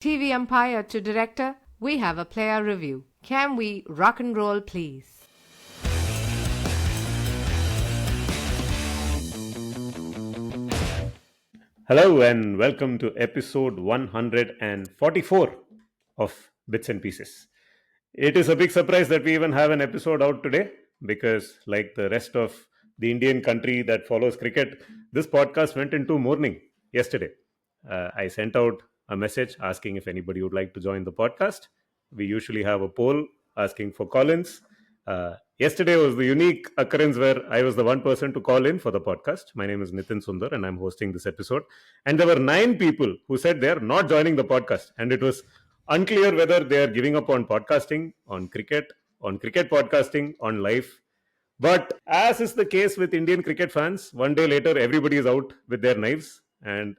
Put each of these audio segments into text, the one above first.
TV umpire to director, we have a player review. Can we rock and roll, please? Hello and welcome to episode 144 of Bits and Pieces. It is a big surprise that we even have an episode out today because, like the rest of the Indian country that follows cricket, this podcast went into mourning yesterday. I sent out a message asking if anybody would like to join the podcast. We usually have a poll asking for call-ins. Yesterday was the unique occurrence where I was the one person to call in for the podcast. My name is Nitin Sundar and I'm hosting this episode. And there were 9 people who said they're not joining the podcast. And it was unclear whether they are giving up on podcasting, on cricket podcasting, on life. But as is the case with Indian cricket fans, one day later, everybody is out with their knives. And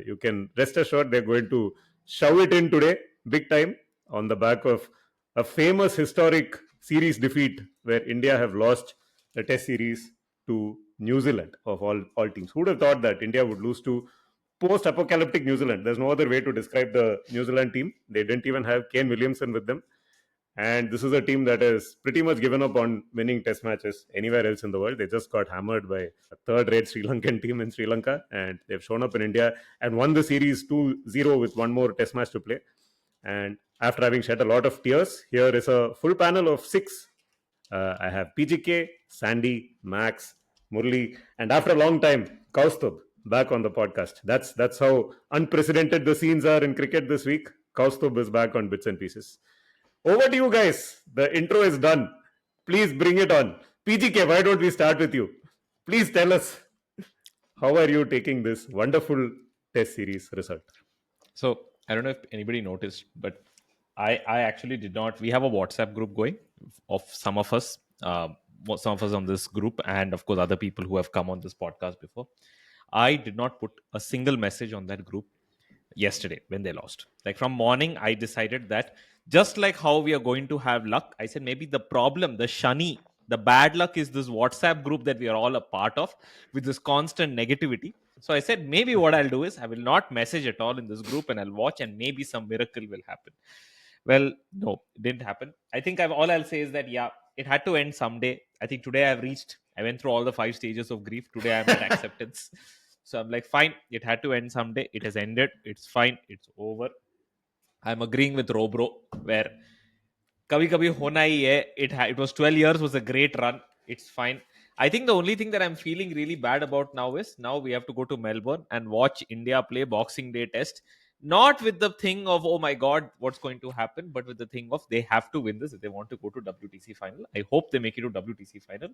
you can rest assured they're going to shove it in today, big time, on the back of a famous historic series defeat where India have lost the test series to New Zealand of all teams. Who would have thought that India would lose to post-Apocalyptic New Zealand? There's no other way to describe the New Zealand team. They didn't even have Kane Williamson with them. And this is a team that has pretty much given up on winning test matches anywhere else in the world. They just got hammered by a third-rate Sri Lankan team in Sri Lanka. And they've shown up in India and won the series 2-0 with one more test match to play. And after having shed a lot of tears, here is a full panel of 6. I have PGK, Sandy, Max, Murli, and after a long time, Kaustubh back on the podcast. That's how unprecedented the scenes are in cricket this week. Kaustubh is back on Bits and Pieces. Over to you guys. The intro is done. Please bring it on. PGK, why don't we start with you? Please tell us, how are you taking this wonderful test series result? So, I don't know if anybody noticed, but I actually did not. We have a WhatsApp group going of some of us on this group, and of course, other people who have come on this podcast before. I did not put a single message on that group yesterday when they lost. Like from morning, I decided that just like how we are going to have luck, I said maybe the problem, the shani, the bad luck is this WhatsApp group that we are all a part of with this constant negativity. So I said, maybe what I'll do is I will not message at all in this group and I'll watch and maybe some miracle will happen. Well, no, it didn't happen. I think all I'll say is that, yeah, it had to end someday. I think today I went through all the 5 stages of grief. Today I'm at acceptance. So I'm like, fine, it had to end someday. It has ended. It's fine. It's over. I'm agreeing with Robro where kabhi kabhi hona hi hai. It was 12 years, was a great run. It's fine. I think the only thing that I'm feeling really bad about now is now we have to go to Melbourne and watch India play Boxing Day test. Not with the thing of, oh my God, what's going to happen, but with the thing of they have to win this if they want to go to WTC final. I hope they make it to WTC final.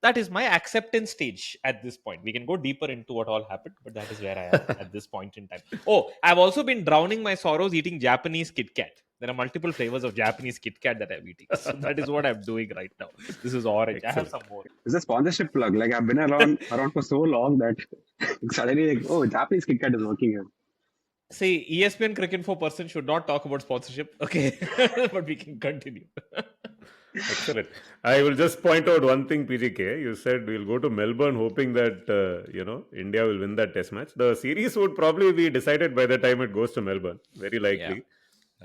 That is my acceptance stage at this point. We can go deeper into what all happened, but that is where I am at this point in time. Oh, I've also been drowning my sorrows eating Japanese Kit Kat. There are multiple flavors of Japanese Kit Kat that I'm eating. So that is what I'm doing right now. This is orange. Excellent. I have some more. It's a sponsorship plug. Like I've been around for so long that suddenly, like, oh, Japanese Kit Kat is working here. See, ESPN Cricket for Person should not talk about sponsorship. Okay, but we can continue. Excellent. I will just point out one thing, PGK. You said we'll go to Melbourne hoping that, India will win that test match. The series would probably be decided by the time it goes to Melbourne. Very likely.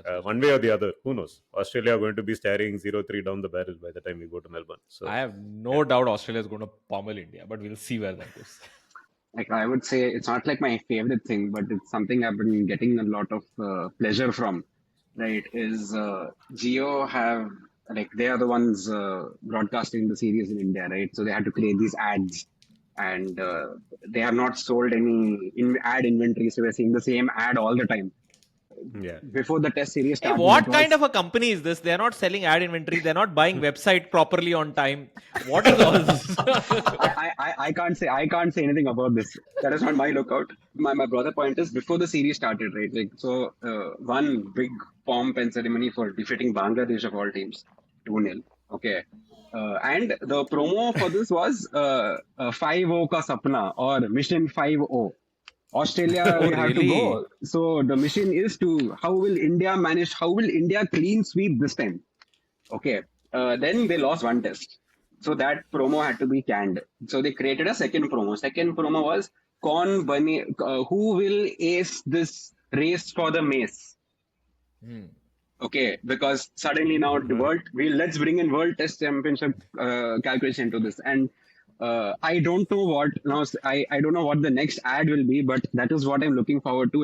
Yeah. One way or the other. Who knows? Australia are going to be staring 0-3 down the barrel by the time we go to Melbourne. So I have no doubt Australia is going to pummel India, but we'll see where that goes. Like I would say, it's not like my favorite thing, but it's something I've been getting a lot of pleasure from. Right? Is Geo have they are the ones broadcasting the series in India, right? So they had to create these ads, and they have not sold any ad inventory, so we're seeing the same ad all the time. Yeah. Before the test series started. Hey, what kind of a company is this? They're not selling ad inventory. They're not buying website properly on time. What is all this? I can't say anything about this. That is not my lookout. My brother point is before the series started, right? Like so, one big pomp and ceremony for defeating Bangladesh of all teams, 2-0. Okay. And the promo for this was 5-0 ka sapna or Mission 5-0. Australia would have to go. So the mission is how will India clean sweep this time? Okay. Then they lost one test. So that promo had to be canned. So they created a second promo. Second promo was who will ace this race for the mace? Okay, because suddenly now the world, let's bring in World Test Championship calculation into this, and I don't know what now. I don't know what the next ad will be, but that is what I'm looking forward to.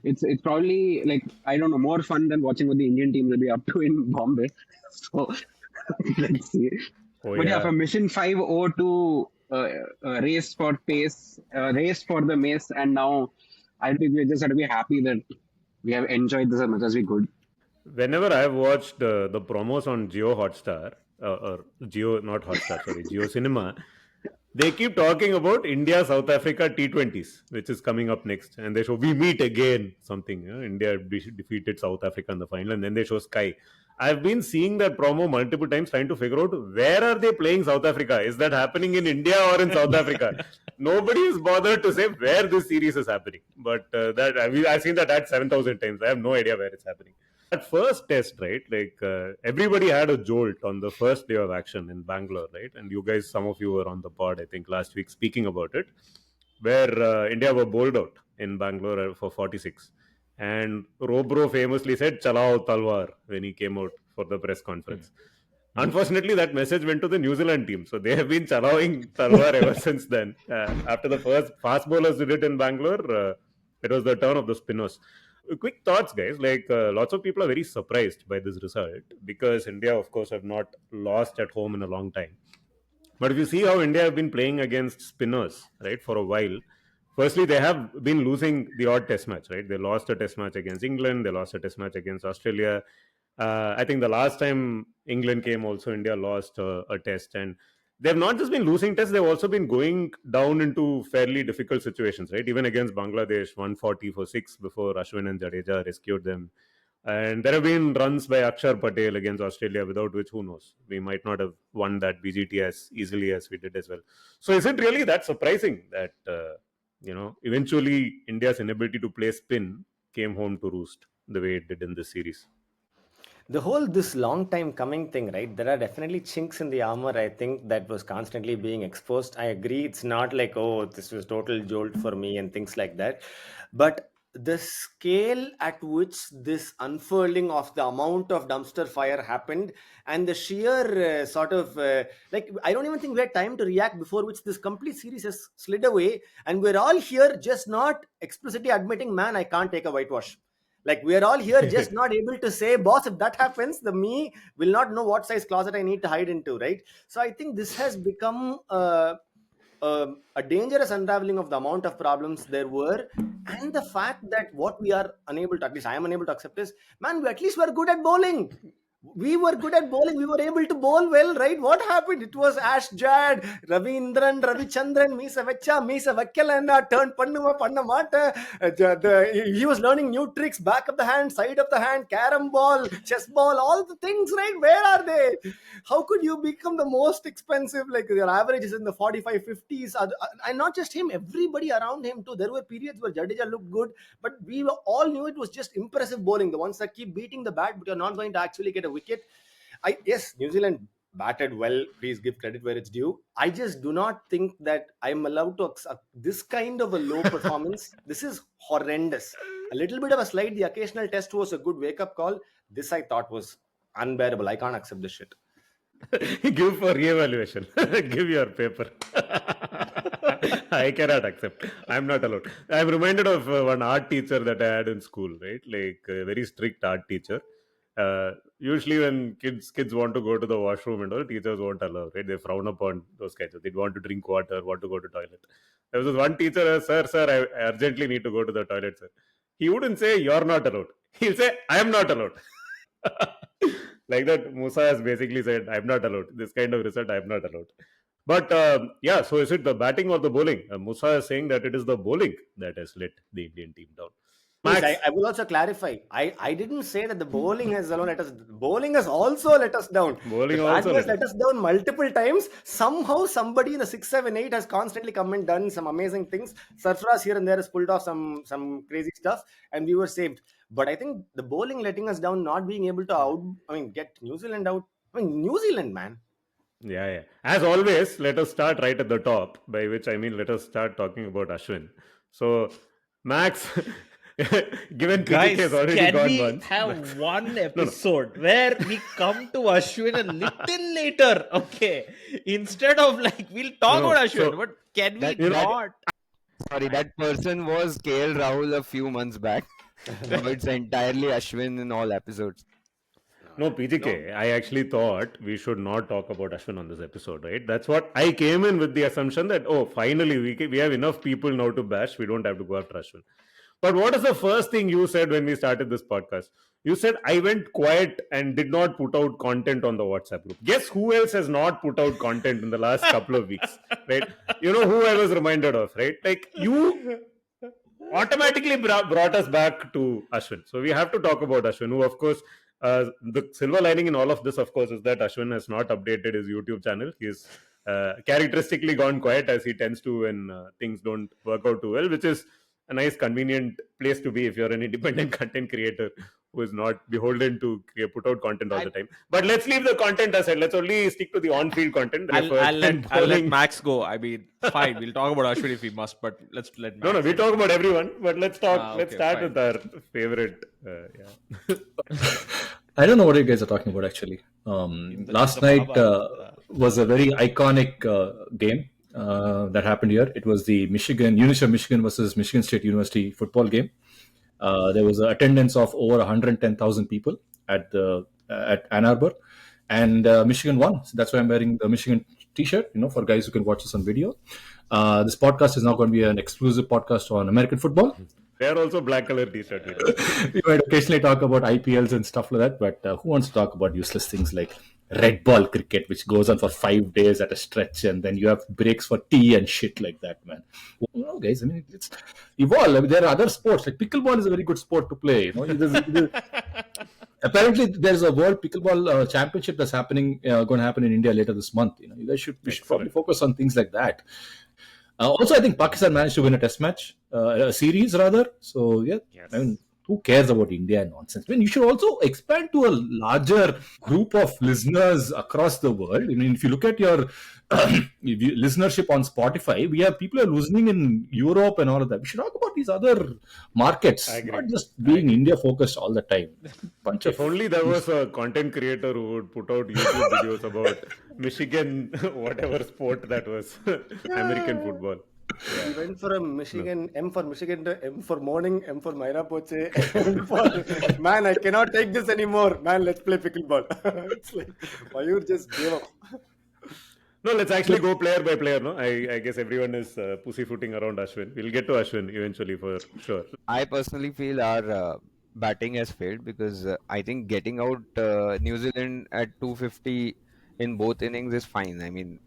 It's probably like, I don't know, more fun than watching what the Indian team will be up to in Bombay. So let's see. Oh But yeah, yeah. from Mission 502, race for pace, race for the mace, and now I think we just have to be happy that we have enjoyed this as much as we could. Whenever I've watched the promos on Geo Hotstar, or Geo, not Hotstar, sorry, Geo Cinema, they keep talking about India South Africa T20s, which is coming up next. And they show, we meet again, something. India defeated South Africa in the final, and then they show Sky. I've been seeing that promo multiple times, trying to figure out where are they playing South Africa? Is that happening in India or in South Africa? Nobody is bothered to say where this series is happening. But I've seen that ad 7,000 times. I have no idea where it's happening. That first test, right? Like everybody had a jolt on the first day of action in Bangalore, right? And you guys, some of you were on the pod, I think, last week speaking about it, where India were bowled out in Bangalore for 46. And Robro famously said, Chalao Talwar, when he came out for the press conference. Unfortunately, that message went to the New Zealand team. So they have been chalawing Talwar ever since then. After the first fast bowlers did it in Bangalore, it was the turn of the spinners. Quick thoughts, guys. Like lots of people are very surprised by this result because India, of course, have not lost at home in a long time. But if you see how India have been playing against spinners, right, for a while, firstly, they have been losing the odd test match, right? They lost a test match against England, they lost a test match against Australia. I think the last time England came, also India lost a test. And they've not just been losing tests, they've also been going down into fairly difficult situations, right? Even against Bangladesh, 140 for 6 before Ashwin and Jadeja rescued them. And there have been runs by Akshar Patel against Australia, without which, who knows, we might not have won that BGT as easily as we did as well. So, is it really that surprising that eventually India's inability to play spin came home to roost the way it did in this series? The whole this long time coming thing, right? There are definitely chinks in the armor, I think, that was constantly being exposed. I agree, it's not like, oh, this was total jolt for me and things like that, but the scale at which this unfurling of the amount of dumpster fire happened, and the sheer like, I don't even think we had time to react, before which this complete series has slid away, and we're all here just not explicitly admitting, man, I can't take a whitewash. Like, we're all here just not able to say, boss, if that happens, the me will not know what size closet I need to hide into, right? So I think this has become a dangerous unraveling of the amount of problems there were, and the fact that what we are unable to, at least I am unable to accept, is, man, we at least were good at bowling. We were good at bowling. We were able to bowl well, right? What happened? It was Ash Jad, Ravindran, Ravichandran, Misa Vecha, Misa Vakkalana, turn Pannuma, Pannamata. He was learning new tricks, back of the hand, side of the hand, carom ball, chess ball, all the things, right? Where are they? How could you become the most expensive? Like, your average is in the 45, 50s. And not just him, everybody around him too. There were periods where Jadeja looked good, but all knew it was just impressive bowling. The ones that keep beating the bat, but you're not going to actually get a wicket. Yes, New Zealand batted well. Please give credit where it's due. I just do not think that I'm allowed to accept this kind of a low performance. This is horrendous. A little bit of a slide, the occasional test was a good wake-up call. This, I thought, was unbearable. I can't accept this shit. Give for re-evaluation. Give your paper. I cannot accept. I'm not allowed. I'm reminded of one art teacher that I had in school, right? Like a very strict art teacher. Usually when kids want to go to the washroom and all, teachers won't allow, right? They frown upon those guys. They want to drink water, want to go to toilet. There was this one teacher, sir, I urgently need to go to the toilet, sir. He wouldn't say, you're not allowed. He'll say, I am not allowed. Like that, Musa has basically said, I'm not allowed. This kind of result, I'm not allowed. But yeah, so is it the batting or the bowling? Musa is saying that it is the bowling that has let the Indian team down. Please, Max, I will also clarify. I didn't say that the bowling has alone let us. Bowling has also let us down. Bowling The also batting has let let us down multiple times. Somehow, somebody in the 6, 7, 8 has constantly come and done some amazing things. Sarfraz here and there has pulled off some crazy stuff, and we were saved. But I think the bowling letting us down, not being able to get New Zealand out. New Zealand, man. yeah. As always, let us start right at the top, by which I mean let us start talking about Ashwin. So, Max, Given PGK Guys, has already can gone we once. have one episode where we come to Ashwin a little later? Okay. Instead of like, we'll talk No, about Ashwin, so but can we That- not? Sorry, that person was KL Rahul a few months back. Now it's entirely Ashwin in all episodes. No, PGK, I actually thought we should not talk about Ashwin on this episode, right? That's what I came in with the assumption that, oh, finally we have enough people now to bash. We don't have to go after Ashwin. But what is the first thing you said when we started this podcast? You said, I went quiet and did not put out content on the WhatsApp group. Guess who else has not put out content in the last couple of weeks, right? You know who I was reminded of, right? Like, you automatically brought us back to Ashwin. So we have to talk about Ashwin, who, of course, the silver lining in all of this, of course, is that Ashwin has not updated his YouTube channel. He's characteristically gone quiet, as he tends to when things don't work out too well, which is a nice, convenient place to be if you're an independent content creator who is not beholden to put out content all the time. But let's leave the content aside. Let's only stick to the on-field content. I'll let Max go. I mean, fine. We'll talk about Ashwin if we must, but let's let Max. No, we talk about everyone, but let's talk. Let's start fine. with our favorite. I don't know what you guys are talking about actually. Last night was a very iconic game that happened here. It was the University of Michigan versus Michigan State University football game. There was an attendance of over 110,000 people at Ann Arbor, and Michigan won. So that's why I'm wearing the Michigan T-shirt. For guys who can watch this on video. This podcast is now going to be an exclusive podcast on American football. They are also black color T-shirt. We might occasionally talk about IPLs and stuff like that, but who wants to talk about useless things like red ball cricket, which goes on for 5 days at a stretch, and then you have breaks for tea and shit like that, man. Guys, I mean, it's evolved. I mean, there are other sports like pickleball is a very good sport to play. Apparently, there's a World Pickleball Championship that's going to happen in India later this month. You guys should probably focus on things like that. Also, I think Pakistan managed to win a test match, a series rather. So, yeah, I mean, who cares about India nonsense? I mean, you should also expand to a larger group of listeners across the world. I mean, if you look at your listenership on Spotify, we have people who are listening in Europe and all of that. We should talk about these other markets, not just being India focused all the time. If only there was a content creator who would put out YouTube videos about Michigan, whatever sport that was, American football. Yeah. We went for a Michigan, M for Michigan, M for morning, M for Maira Poche, M for, man, I cannot take this anymore. Man, let's play pickleball. It's like, why you just gave up? No, let's actually go player by player. No, I guess everyone is pussyfooting around Ashwin. We'll get to Ashwin eventually for sure. I personally feel our batting has failed because I think getting out New Zealand at 250 in both innings is fine. I mean,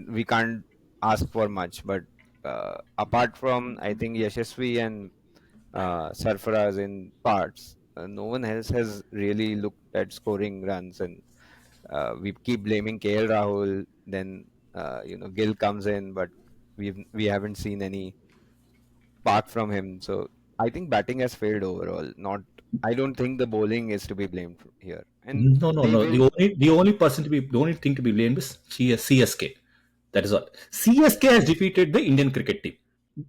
we can't ask for much, but apart from, I think, Yashasvi and Sarfaraz in parts, no one else has really looked at scoring runs, and we keep blaming KL Rahul. Then Gill comes in, but we haven't seen any spark from him. So I think batting has failed overall. I don't think the bowling is to be blamed here. And no. The only thing to be blamed is CSK. That is all. CSK has defeated the Indian cricket team.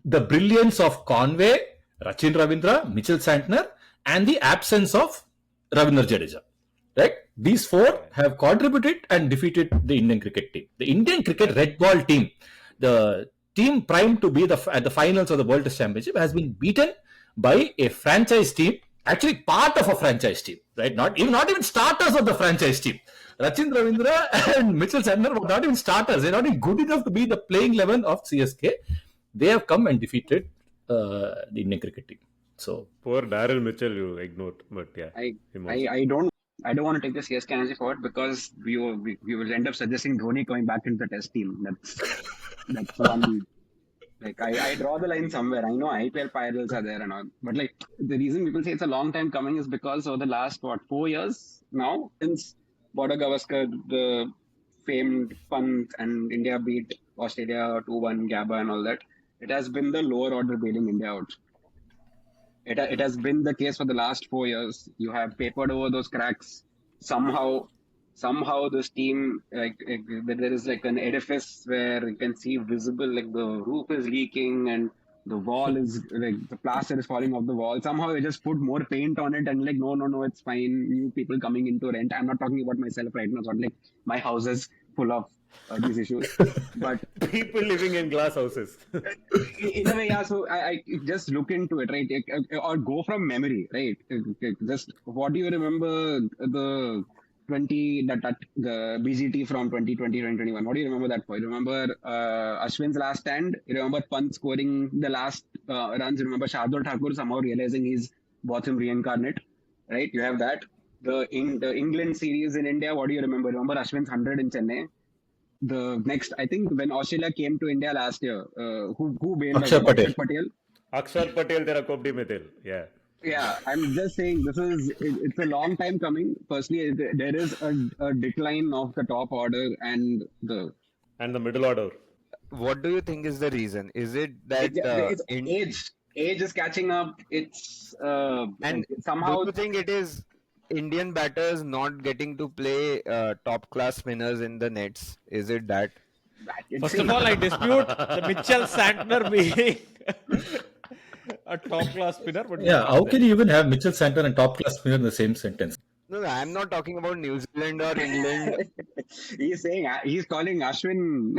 The brilliance of Conway, Rachin Ravindra, Mitchell Santner, and the absence of Ravindra Jadeja. Right? These four have contributed and defeated the Indian cricket team. The Indian cricket red ball team, the team primed to be at the finals of the World Test Championship, has been beaten by a franchise team, actually part of a franchise team, right? Not even starters of the franchise team. Rachin Ravindra and Mitchell Santner were not even starters. They're not even good enough to be the playing 11 of CSK. They have come and defeated the Indian cricket team. So poor Daryl Mitchell, you ignored, but yeah. I don't want to take the CSK energy forward because we will end up suggesting Dhoni coming back into the test team. That's one. Like I draw the line somewhere. I know IPL pirates are there and all, but like the reason people say it's a long time coming is because over the last 4 years now, since Border Gavaskar, the famed punt, and India beat Australia 2-1, Gabba and all that, it has been the lower order bailing India out. It has been the case for the last 4 years. You have papered over those cracks. Somehow this team, there is like an edifice where you can see visible, like the roof is leaking and The wall is like the plaster is falling off the wall. Somehow they just put more paint on it and like, no, it's fine. New people coming into rent. I'm not talking about myself right now. It's not like my house is full of these issues. But People living in glass houses. in a way, yeah. So I just look into it, right? Or go from memory, right? Just what do you remember the 20 that the BGT from 2020 2021? What do you remember that for? You remember Ashwin's last stand? You remember Pant scoring the last runs? You remember Shardul Thakur somehow realizing he's Botham reincarnate, right? You have that. The England series in India. What do you remember? Remember Ashwin's 100 in Chennai? The next, I think, when Australia came to India last year, who bailed Akshar out? Patel. Akshar Patel. Akshar Patel, tera kopdi mein tel. Yeah. Yeah, I'm just saying it's a long time coming. Firstly, there is a decline of the top order and the And the middle order. What do you think is the reason? Is it that it's age. Age is catching up. It's and somehow. do you think it is Indian batters not getting to play top class spinners in the nets? Is it that? First of all, I dispute the Mitchell Santner being a top class spinner. But Yeah, how can you even have Mitchell Santner and top class spinner in the same sentence? No, I'm not talking about New Zealand or England. He's calling Ashwin.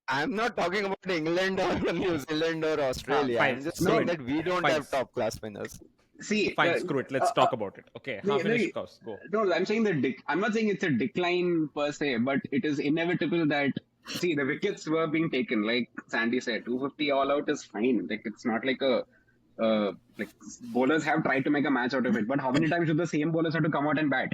I'm not talking about England or New Zealand or Australia. fine. I'm just No, saying that we don't fine. have top class spinners. See, Fine, screw it. Let's talk about it. Okay, finish, Kaus. Go. No, I'm saying I'm not saying it's a decline per se, but it is inevitable that see the wickets were being taken. Like Sandy said, 250 all out is fine. Like it's not like like bowlers have tried to make a match out of it, but how many times do the same bowlers have to come out and bat?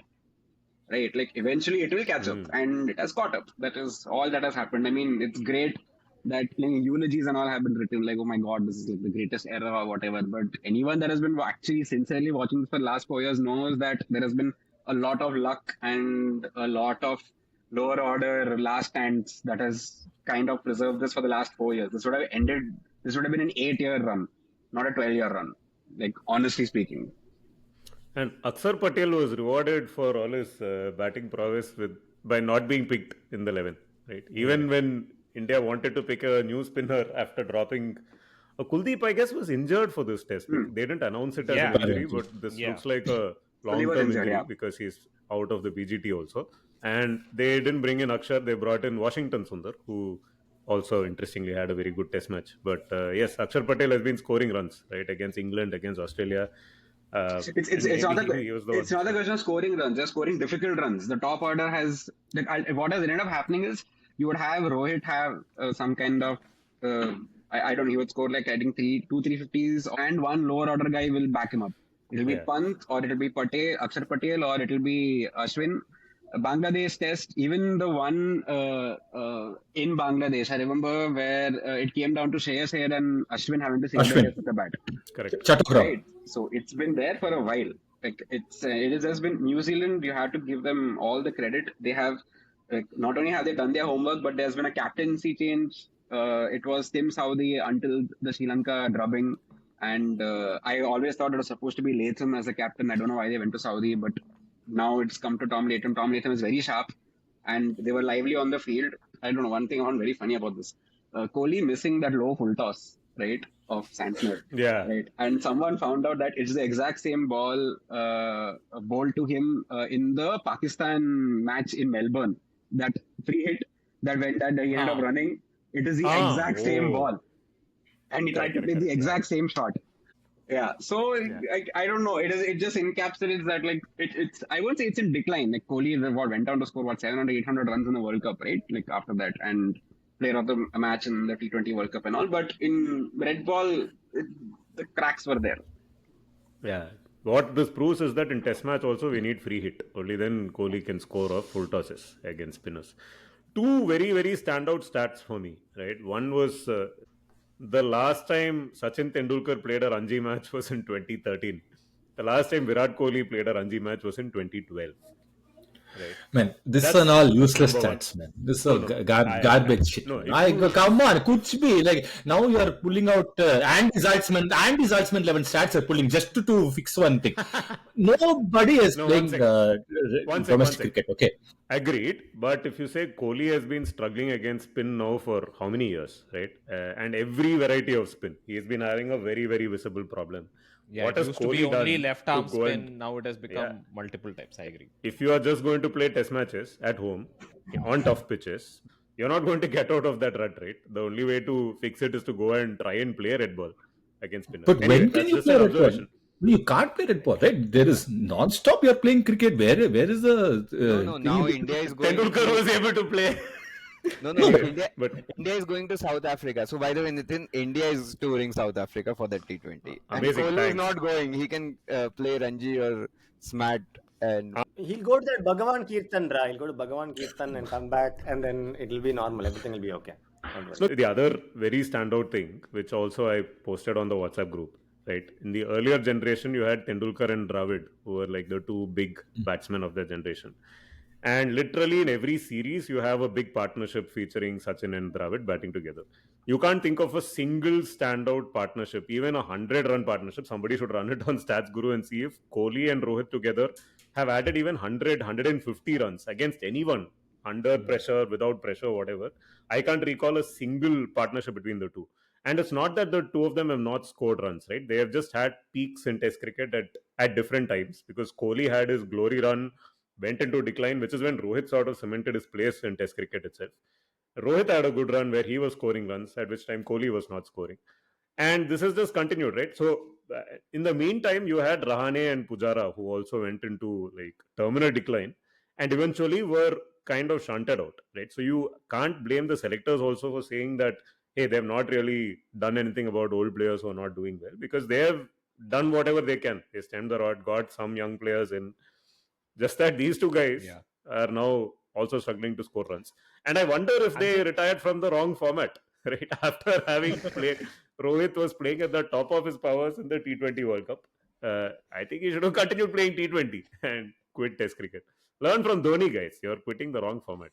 Right, like eventually it will catch up, and it has caught up. That is all that has happened. I mean, it's great that eulogies and all have been written, like, oh my god, this is like the greatest era or whatever. But anyone that has been actually sincerely watching this for the last 4 years knows that there has been a lot of luck and a lot of lower order last stands that has kind of preserved this for the last 4 years. This would have been an 8-year run, not a 12-year run, like honestly speaking. And Akshar Patel was rewarded for all his batting prowess by not being picked in the 11. Right? Even when India wanted to pick a new spinner after dropping Kuldeep, I guess, was injured for this test. They didn't announce it as an injury, but this looks like a long-term injury because he's out of the BGT also. And they didn't bring in Akshar. They brought in Washington Sundar, who also interestingly had a very good test match. But yes, Akshar Patel has been scoring runs, right, against England, against Australia. It's not a question of scoring runs, just scoring difficult runs. The top order has what has ended up happening is you would have Rohit have some kind of I don't know, he would score like I think 350s and one lower order guy will back him up. It'll be Pant or it'll be Akshar Patel or it'll be Ashwin. Bangladesh test, even the one in Bangladesh, I remember where it came down to Shreyas Iyer and Ashwin having to single with the bat. Correct. Right. So it's been there for a while. Like it has just been New Zealand. You have to give them all the credit. They have not only have they done their homework, but there's been a captaincy change. It was Tim Southee until the Sri Lanka drubbing, and I always thought it was supposed to be Latham as a captain. I don't know why they went to Southee, but now it's come to Tom Latham. Tom Latham is very sharp, and they were lively on the field. I don't know, one thing I found very funny about this. Kohli missing that low full toss, right, of Santner. Yeah. Right. And someone found out that it's the exact same ball bowled to him in the Pakistan match in Melbourne. That free hit that he ended up running. It is the exact same ball. And he tried to play the exact same shot. Yeah, so I don't know. It just encapsulates that like it's I won't say it's in decline. Like Kohli went down to score 700, 800 runs in the World Cup, right? Like after that, and player of the match in the T20 World Cup and all. But in red ball, the cracks were there. Yeah. What this proves is that in Test match also we need free hit. Only then Kohli can score off full tosses against spinners. Two very, very standout stats for me, right? One was the last time Sachin Tendulkar played a Ranji match was in 2013. The last time Virat Kohli played a Ranji match was in 2012. right? Man, this That's is all useless number one. stats, man. This is No, all no. garbage shit. No, man. if I you- go, come on, kuch bhi. Like now you are pulling out Andy Zaltzman 11 stats are pulling just to fix one thing. Nobody is No, one playing sec. One domestic sec. cricket. Okay, Agreed, but if you say Kohli has been struggling against spin now for how many years, right? And every variety of spin, he has been having a very, very visible problem. Yeah, What it has used to be Kohli only done left to arm go spin. and Now it has become yeah? multiple types. I agree. If you are just going to play test matches at home on tough pitches, you're not going to get out of that rut, right? The only way to fix it is to go and try and play red ball against spinners. but Anyway, when can that's you just play an red ball? observation. You can't play red ball, right? There is non-stop. You're playing cricket. Where is the No, now India is going. Tendulkar was able to play. No, Anyway, India, but India is going to South Africa. So by the way, Nitin, India is touring South Africa for the T20. And amazing, Kohli is thanks. not going. He can play Ranji or Smat and He'll go to that Bhagavan Kirtan, He'll go to Bhagavan Kirtan and come back, and then it'll be normal. Everything will be okay. No, the other very standout thing, which also I posted on the WhatsApp group, right? In the earlier generation, you had Tendulkar and Dravid, who were like the two big batsmen of their generation. And literally in every series, you have a big partnership featuring Sachin and Dravid batting together. You can't think of a single standout partnership, even a 100-run partnership. Somebody should run it on Stats Guru and see if Kohli and Rohit together have added even 100, 150 runs against anyone, under pressure, without pressure, whatever. I can't recall a single partnership between the two. And it's not that the two of them have not scored runs, right? They have just had peaks in Test cricket at different times, because Kohli had his glory run, went into decline, which is when Rohit sort of cemented his place in Test cricket itself. Rohit had a good run where he was scoring runs, at which time Kohli was not scoring. And this has just continued, right? So, in the meantime, you had Rahane and Pujara, who also went into like terminal decline and eventually were kind of shunted out, right? So, you can't blame the selectors also for saying that, hey, they've not really done anything about old players who are not doing well, because they have done whatever they can. They stemmed the rod, got some young players in. Just that these two guys are now also struggling to score runs. And I wonder if they retired from the wrong format, right? After having played, Rohit was playing at the top of his powers in the T20 World Cup. I think he should have continued playing T20 and quit Test cricket. Learn from Dhoni, guys. You're quitting the wrong format.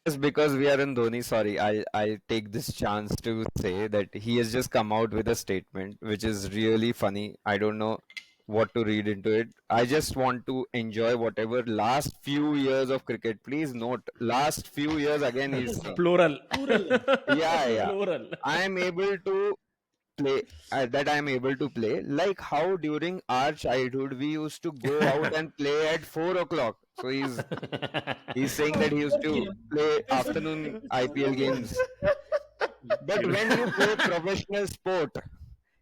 just because we are in Dhoni, sorry, I'll take this chance to say that he has just come out with a statement which is really funny. I don't know what to read into it. I just want to enjoy whatever last few years of cricket. Please note, last few years again he's saying. Plural. Yeah. Plural. I am able to play that I am able to play, like how during our childhood we used to go out and play at 4 o'clock. So he's saying that he used to play afternoon IPL games. But when you play professional sport,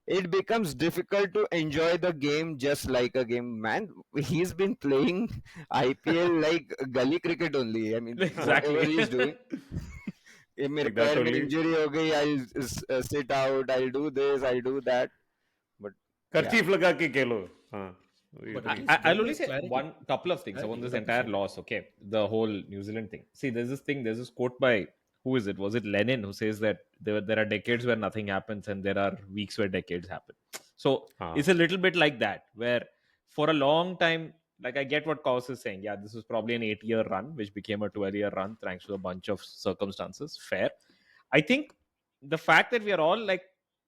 it becomes difficult to enjoy the game just like a game. Man, he's been playing IPL like gully cricket only. I mean, Exactly. whatever he's doing. if मेरे Like that पैर में only- injury हो गई, I'll sit out, I'll do this, I'll do that. But Kerchief laga ke khelo. Haan. I'll only say one couple of things on this entire loss. Okay, the whole New Zealand thing. See, there's this quote by, who is it? Was it Lenin, who says that there are decades where nothing happens and there are weeks where decades happen. So it's a little bit like that, where for a long time, like I get what Kaus is saying. Yeah, this was probably an 8-year run, which became a 12-year run thanks to a bunch of circumstances. Fair. I think the fact that we are all like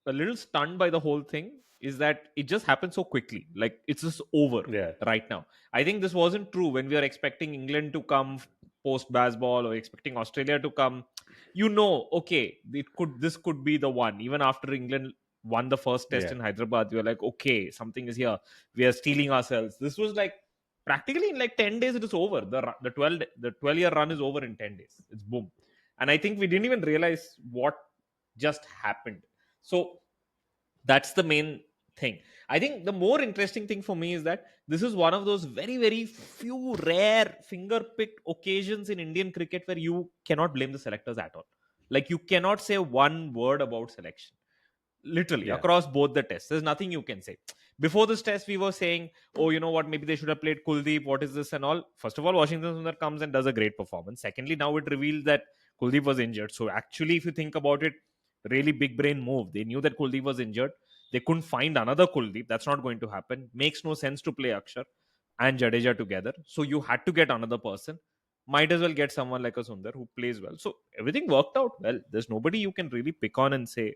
a little stunned by the whole thing is that it just happened so quickly. Like it's just over right now. I think this wasn't true when we are expecting England to come post baseball or expecting Australia to come. Okay, this could be the one. Even after England won the first test in Hyderabad, we were like, okay, something is here. We are stealing ourselves. This was like practically in like 10 days it is over. The 12-year run is over in 10 days. It's boom. And I think we didn't even realize what just happened. So that's the main thing. I think the more interesting thing for me is that this is one of those very, very few rare finger-picked occasions in Indian cricket where you cannot blame the selectors at all. Like you cannot say one word about selection. Literally, across both the tests. There's nothing you can say. Before this test, we were saying, oh, you know what, maybe they should have played Kuldeep. What is this and all? First of all, Washington Sundar comes and does a great performance. Secondly, now it revealed that Kuldeep was injured. So actually, if you think about it, really big brain move. They knew that Kuldeep was injured. They couldn't find another Kuldeep. That's not going to happen. Makes no sense to play Akshar and Jadeja together. So you had to get another person. Might as well get someone like a Sundar who plays well. So everything worked out well. There's nobody you can really pick on and say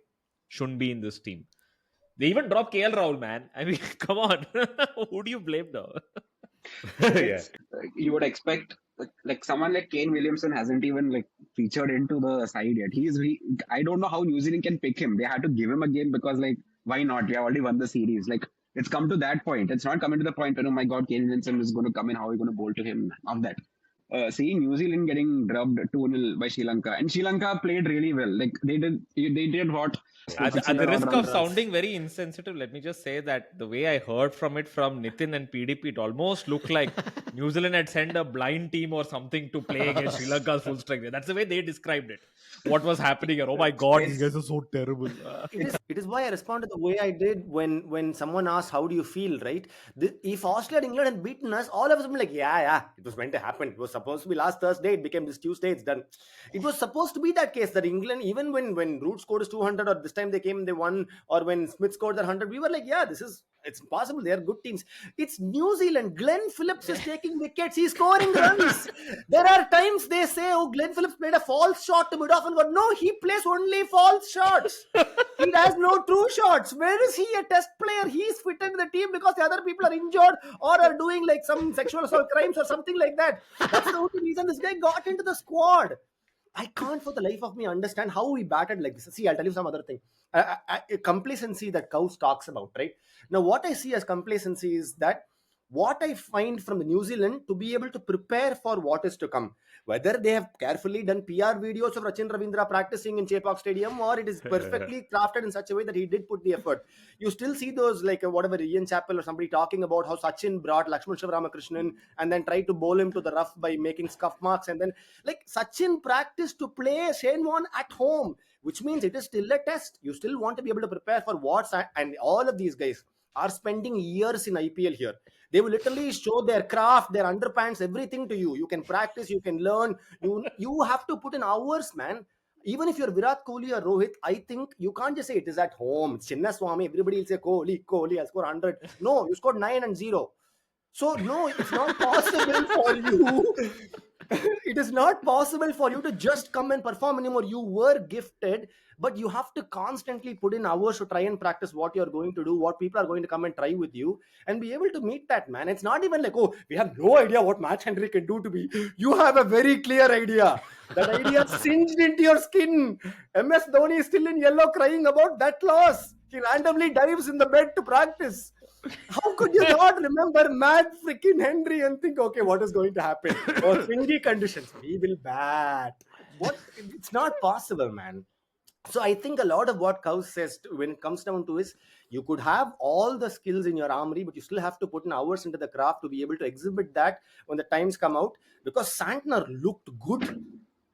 shouldn't be in this team. They even dropped KL Rahul, man. I mean, come on. Who do you blame now? Yeah. You would expect like someone like Kane Williamson hasn't even like featured into the side yet. I don't know how New Zealand can pick him. They had to give him a game because like why not? We have already won the series. Like it's come to that point. It's not coming to the point when oh my god, Kane Williamson is going to come in. How are we going to bowl to him? Of that. Seeing New Zealand getting drubbed 2-0 by Sri Lanka, and Sri Lanka played really well. Like they did what? At the risk of sounding very insensitive, let me just say that the way I heard from it from Nitin and PDP, it almost looked like New Zealand had sent a blind team or something to play against Sri Lanka's full strength. That's the way they described it. What was happening here? Oh my god, these guys are so terrible. It is why I responded the way I did when someone asked, how do you feel, right? If Australia and England had beaten us, all of us would be like, yeah, it was meant to happen. It was supposed to be last Thursday. It became this Tuesday. It's done. It was supposed to be that case that England, even when Root scored his 200 or this time they came and they won, or when Smith scored their 100, we were like, yeah, it's possible. They are good teams. It's New Zealand. Glenn Phillips is taking wickets. He's scoring runs. There are times they say, oh, Glenn Phillips played a false shot to mid-off and God. No, he plays only false shots. He has no true shots. Where is he a test player? He's fitted in the team because the other people are injured or are doing like some sexual assault crimes or something like that. That's the only reason this guy got into the squad. I can't for the life of me understand how we batted like this. See, I'll tell you some other thing. Complacency that Cows talks about, right? Now, what I see as complacency is that what I find from the New Zealand to be able to prepare for what is to come. Whether they have carefully done PR videos of Rachin Ravindra practicing in Chepauk Stadium or it is perfectly crafted in such a way that he did put the effort. You still see those like whatever Ian Chappell or somebody talking about how Sachin brought Lakshman Shivaramakrishnan and then tried to bowl him to the rough by making scuff marks. And then like Sachin practiced to play Shane Warne at home, which means it is still a test. You still want to be able to prepare for what's and all of these guys are spending years in IPL here. They will literally show their craft, their underpants, everything to you. You can practice, you can learn. You have to put in hours, man. Even if you're Virat Kohli or Rohit, I think you can't just say it is at home. It's Chinnaswamy. Everybody will say Kohli, I'll score 100. No, you scored 9 and 0. So no, it's not possible for you. It is not possible for you to just come and perform anymore. You were gifted, but you have to constantly put in hours to try and practice what you're going to do, what people are going to come and try with you, and be able to meet that, man. It's not even like, oh, we have no idea what Match Henry can do to me. You have a very clear idea. That idea singed into your skin. MS Dhoni is still in yellow crying about that loss. He randomly dives in the bed to practice. How could you not remember Matt freaking Henry and think, okay, what is going to happen? Or windy conditions, we will bat. What? It's not possible, man. So I think a lot of what Cows says when it comes down to is you could have all the skills in your armory, but you still have to put in hours into the craft to be able to exhibit that when the times come out. Because Santner looked good.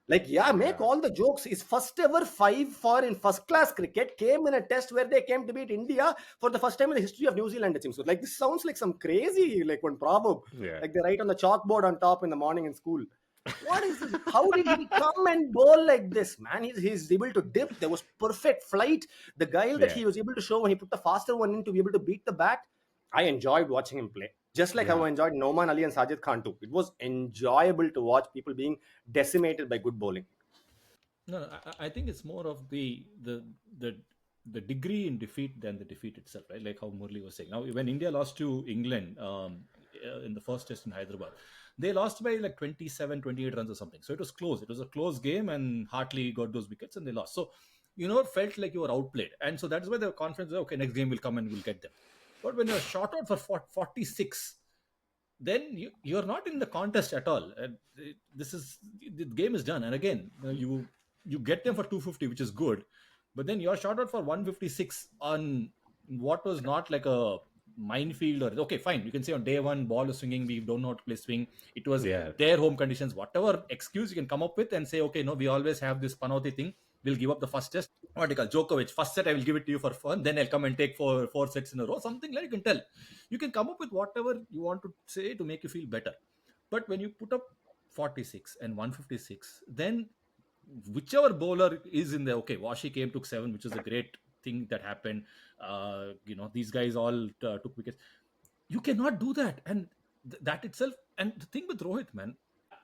Like, yeah, make all the jokes. His first ever 5-4 in first class cricket came in a test where they came to beat India for the first time in the history of New Zealand, it seems. So, like, this sounds like some crazy, like, one proverb. Yeah. Like, they write on the chalkboard on top in the morning in school. What is this? How did he come and bowl like this, man? He's able to dip. There was perfect flight. The guile that he was able to show when he put the faster one in to be able to beat the bat. I enjoyed watching him play. Just like how I enjoyed Noman Ali and Sajid Khan too. It was enjoyable to watch people being decimated by good bowling. No, I think it's more of the degree in defeat than the defeat itself, right? Like how Murli was saying. Now, when India lost to England in the first test in Hyderabad, they lost by like 27, 28 runs or something. So it was close. It was a close game and Hartley got those wickets and they lost. So, it felt like you were outplayed. And so that's why the confidence was, okay, next game will come and we'll get them. But when you're shot out for 46, then you're not in the contest at all. The game is done. And again, you get them for 250, which is good. But then you're shot out for 156 on what was not like a minefield. Or okay, fine. You can say on day one, ball is swinging. We don't know how to play swing. It was their home conditions. Whatever excuse you can come up with and say, okay, no, we always have this Panoti thing. We'll give up the first test. What do you call Djokovic? First set, I will give it to you for fun. Then I'll come and take four sets in a row. Something like you can tell. You can come up with whatever you want to say to make you feel better. But when you put up 46 and 156, then whichever bowler is in there, okay, Washi took 7, which is a great thing that happened. These guys all took wickets. You cannot do that, and that itself. And the thing with Rohit, man,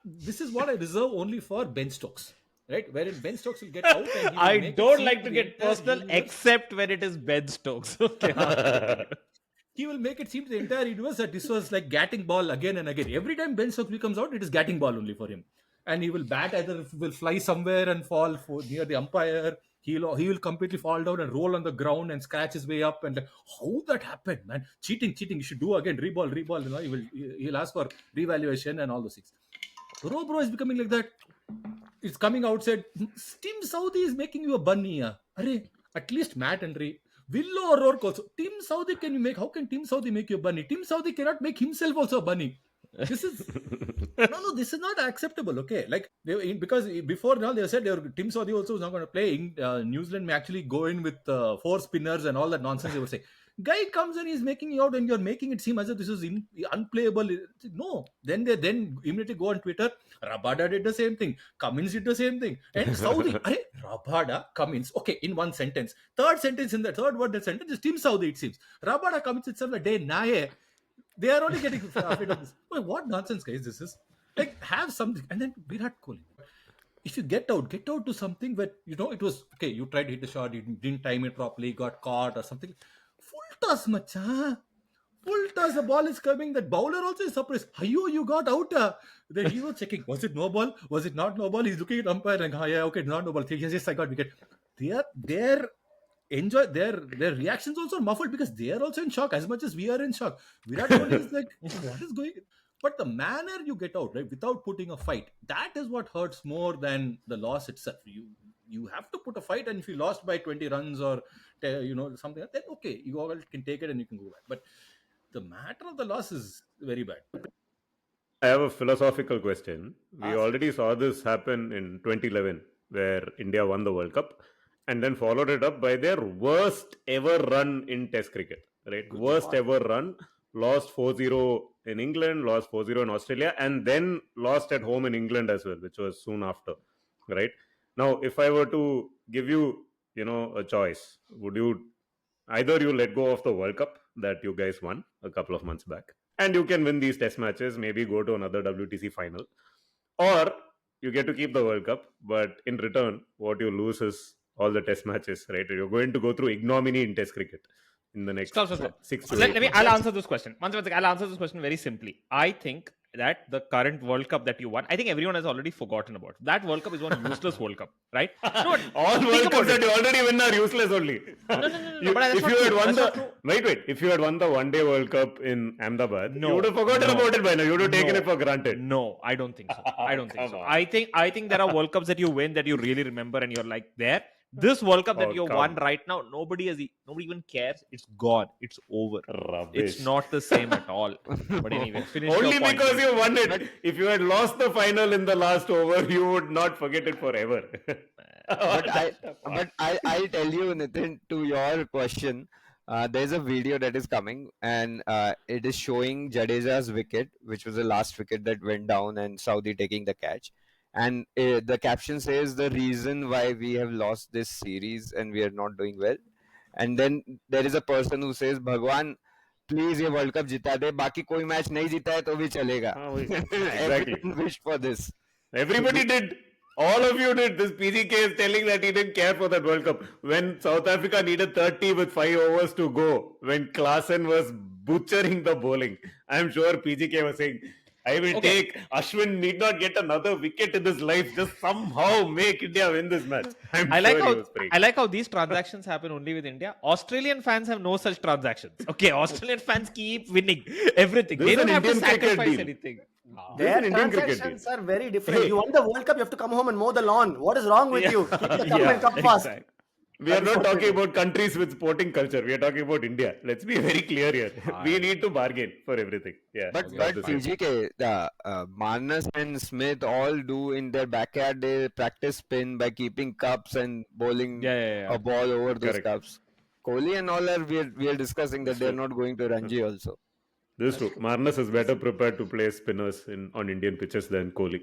this is what I reserve only for Ben Stokes, right? Wherein Ben Stokes will get out and he will I make it don't seem like to to the get entire personal universe. except when it is Ben Stokes. Okay. He will make it seem to the entire universe that this was like Gatting ball again and again. Every time Ben Stokes comes out, it is Gatting ball only for him. And he will bat, either will fly somewhere and fall near the umpire. He will completely fall down and roll on the ground and scratch his way up. And like, how that happened, man? Cheating. You should do again. Reball. He'll ask for revaluation and all those things. Bro is becoming like that. It's coming outside. Team Saudi is making you a bunny. At least Matt Henry. Willow O'Rourke also. Team Saudi how can Team Saudi make you a bunny? Team Saudi cannot make himself also a bunny. This is this is not acceptable. Okay, like because before now they said Team Saudi also was not going to play. New Zealand may actually go in with 4 spinners and all that nonsense they were saying. Guy comes and he's making you out, and you're making it seem as if this is unplayable. No, then they immediately go on Twitter. Rabada did the same thing. Cummins did the same thing. And Saudi, Rabada, Cummins. Okay, in one sentence. Third word that sentence is Team Saudi. It seems Rabada, Cummins itself a day nae. They are only getting afraid of this. Well, what nonsense, guys? This is like have something, and then Virat Kohli. If you get out to something where it was okay. You tried to hit the shot, you didn't time it properly, got caught or something. Full toss, macha. Full toss. The ball is coming. That bowler also is surprised. You got out. Then he was checking. Was it no ball? Was it not no ball? He's looking at umpire and okay, not no ball. Yes, I got wicket. Their reactions also are muffled because they are also in shock as much as we are in shock. Virat Kohli is like, what is going on? But the manner you get out, right, without putting a fight, that is what hurts more than the loss itself. You have to put a fight, and if you lost by 20 runs or something, then okay, you all can take it and you can go back. But the matter of the loss is very bad. I have a philosophical question. We already saw this happen in 2011, where India won the World Cup, and then followed it up by their worst ever run in Test cricket. Right, worst ever run. Lost 4-0 in England, lost 4-0 in Australia, and then lost at home in England as well, which was soon after. Right now, if I were to give you, a choice, would you either let go of the World Cup that you guys won a couple of months back, and you can win these Test matches, maybe go to another WTC final, or you get to keep the World Cup, but in return, what you lose is all the Test matches. Right, you're going to go through ignominy in Test cricket in the next 6 to 8 months. I'll answer this question. I'll answer this question very simply. I think that the current World Cup that you won, I think everyone has already forgotten about. That World Cup is one useless World Cup, right? No, all World Cups that you already win are useless only. If you had won the one-day World Cup in Ahmedabad, you would have forgotten about it by now. You would have taken it for granted. No, I don't think so. I think there are World Cups that you win that you really remember and you're like there. This World Cup that you won right now, nobody even cares. It's gone. It's over. Rubbish. It's not the same at all. But anyway, finish only your point. because you won it. If you had lost the final in the last over, you would not forget it forever. I'll tell you, Nitin, to your question, there's a video that is coming, and it is showing Jadeja's wicket, which was the last wicket that went down, and Saudi taking the catch. And the caption says the reason why we have lost this series and we are not doing well. And then there is a person who says, Bhagwan, please ये World Cup जिता दे, बाकी कोई match नहीं जीता है तो भी चलेगा. Everyone wished for this. Everybody did. All of you did. This PGK is telling that he didn't care for that World Cup. When South Africa needed 30 with 5 overs to go, when Klaasen was butchering the bowling, I'm sure PGK was saying, I will take Ashwin need not get another wicket in his life. Just somehow make India win this match. I like how these transactions happen only with India. Australian fans have no such transactions. Okay, Australian fans keep winning everything. They don't have to sacrifice anything. Their transactions are very different. You won the World Cup, you have to come home and mow the lawn. What is wrong with you? Keep the cup and cup fast. We are not talking about countries with sporting culture. We are talking about India. Let's be very clear here. We need to bargain for everything. Yeah. But PGK, Marnus and Smith all do in their backyard. They practice spin by keeping cups and bowling a ball over those cups. Kohli and all we are discussing that they are not going to Ranji also. This is true. Marnus is better prepared to play spinners on Indian pitches than Kohli.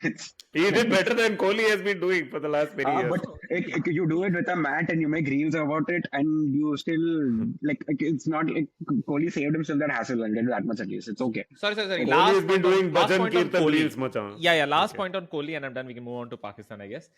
It's He did better than Kohli has been doing for the last many years. but you do it with a mat and you make reels about it, and you still it's not like Kohli saved himself that hassle and did that much at least. It's okay. Sorry. Kohli Last has been point doing last bhajan point on kirtan Kohli. reels, machan. Yeah. Last Okay. point on Kohli, and I'm done. We can move on to Pakistan, I guess.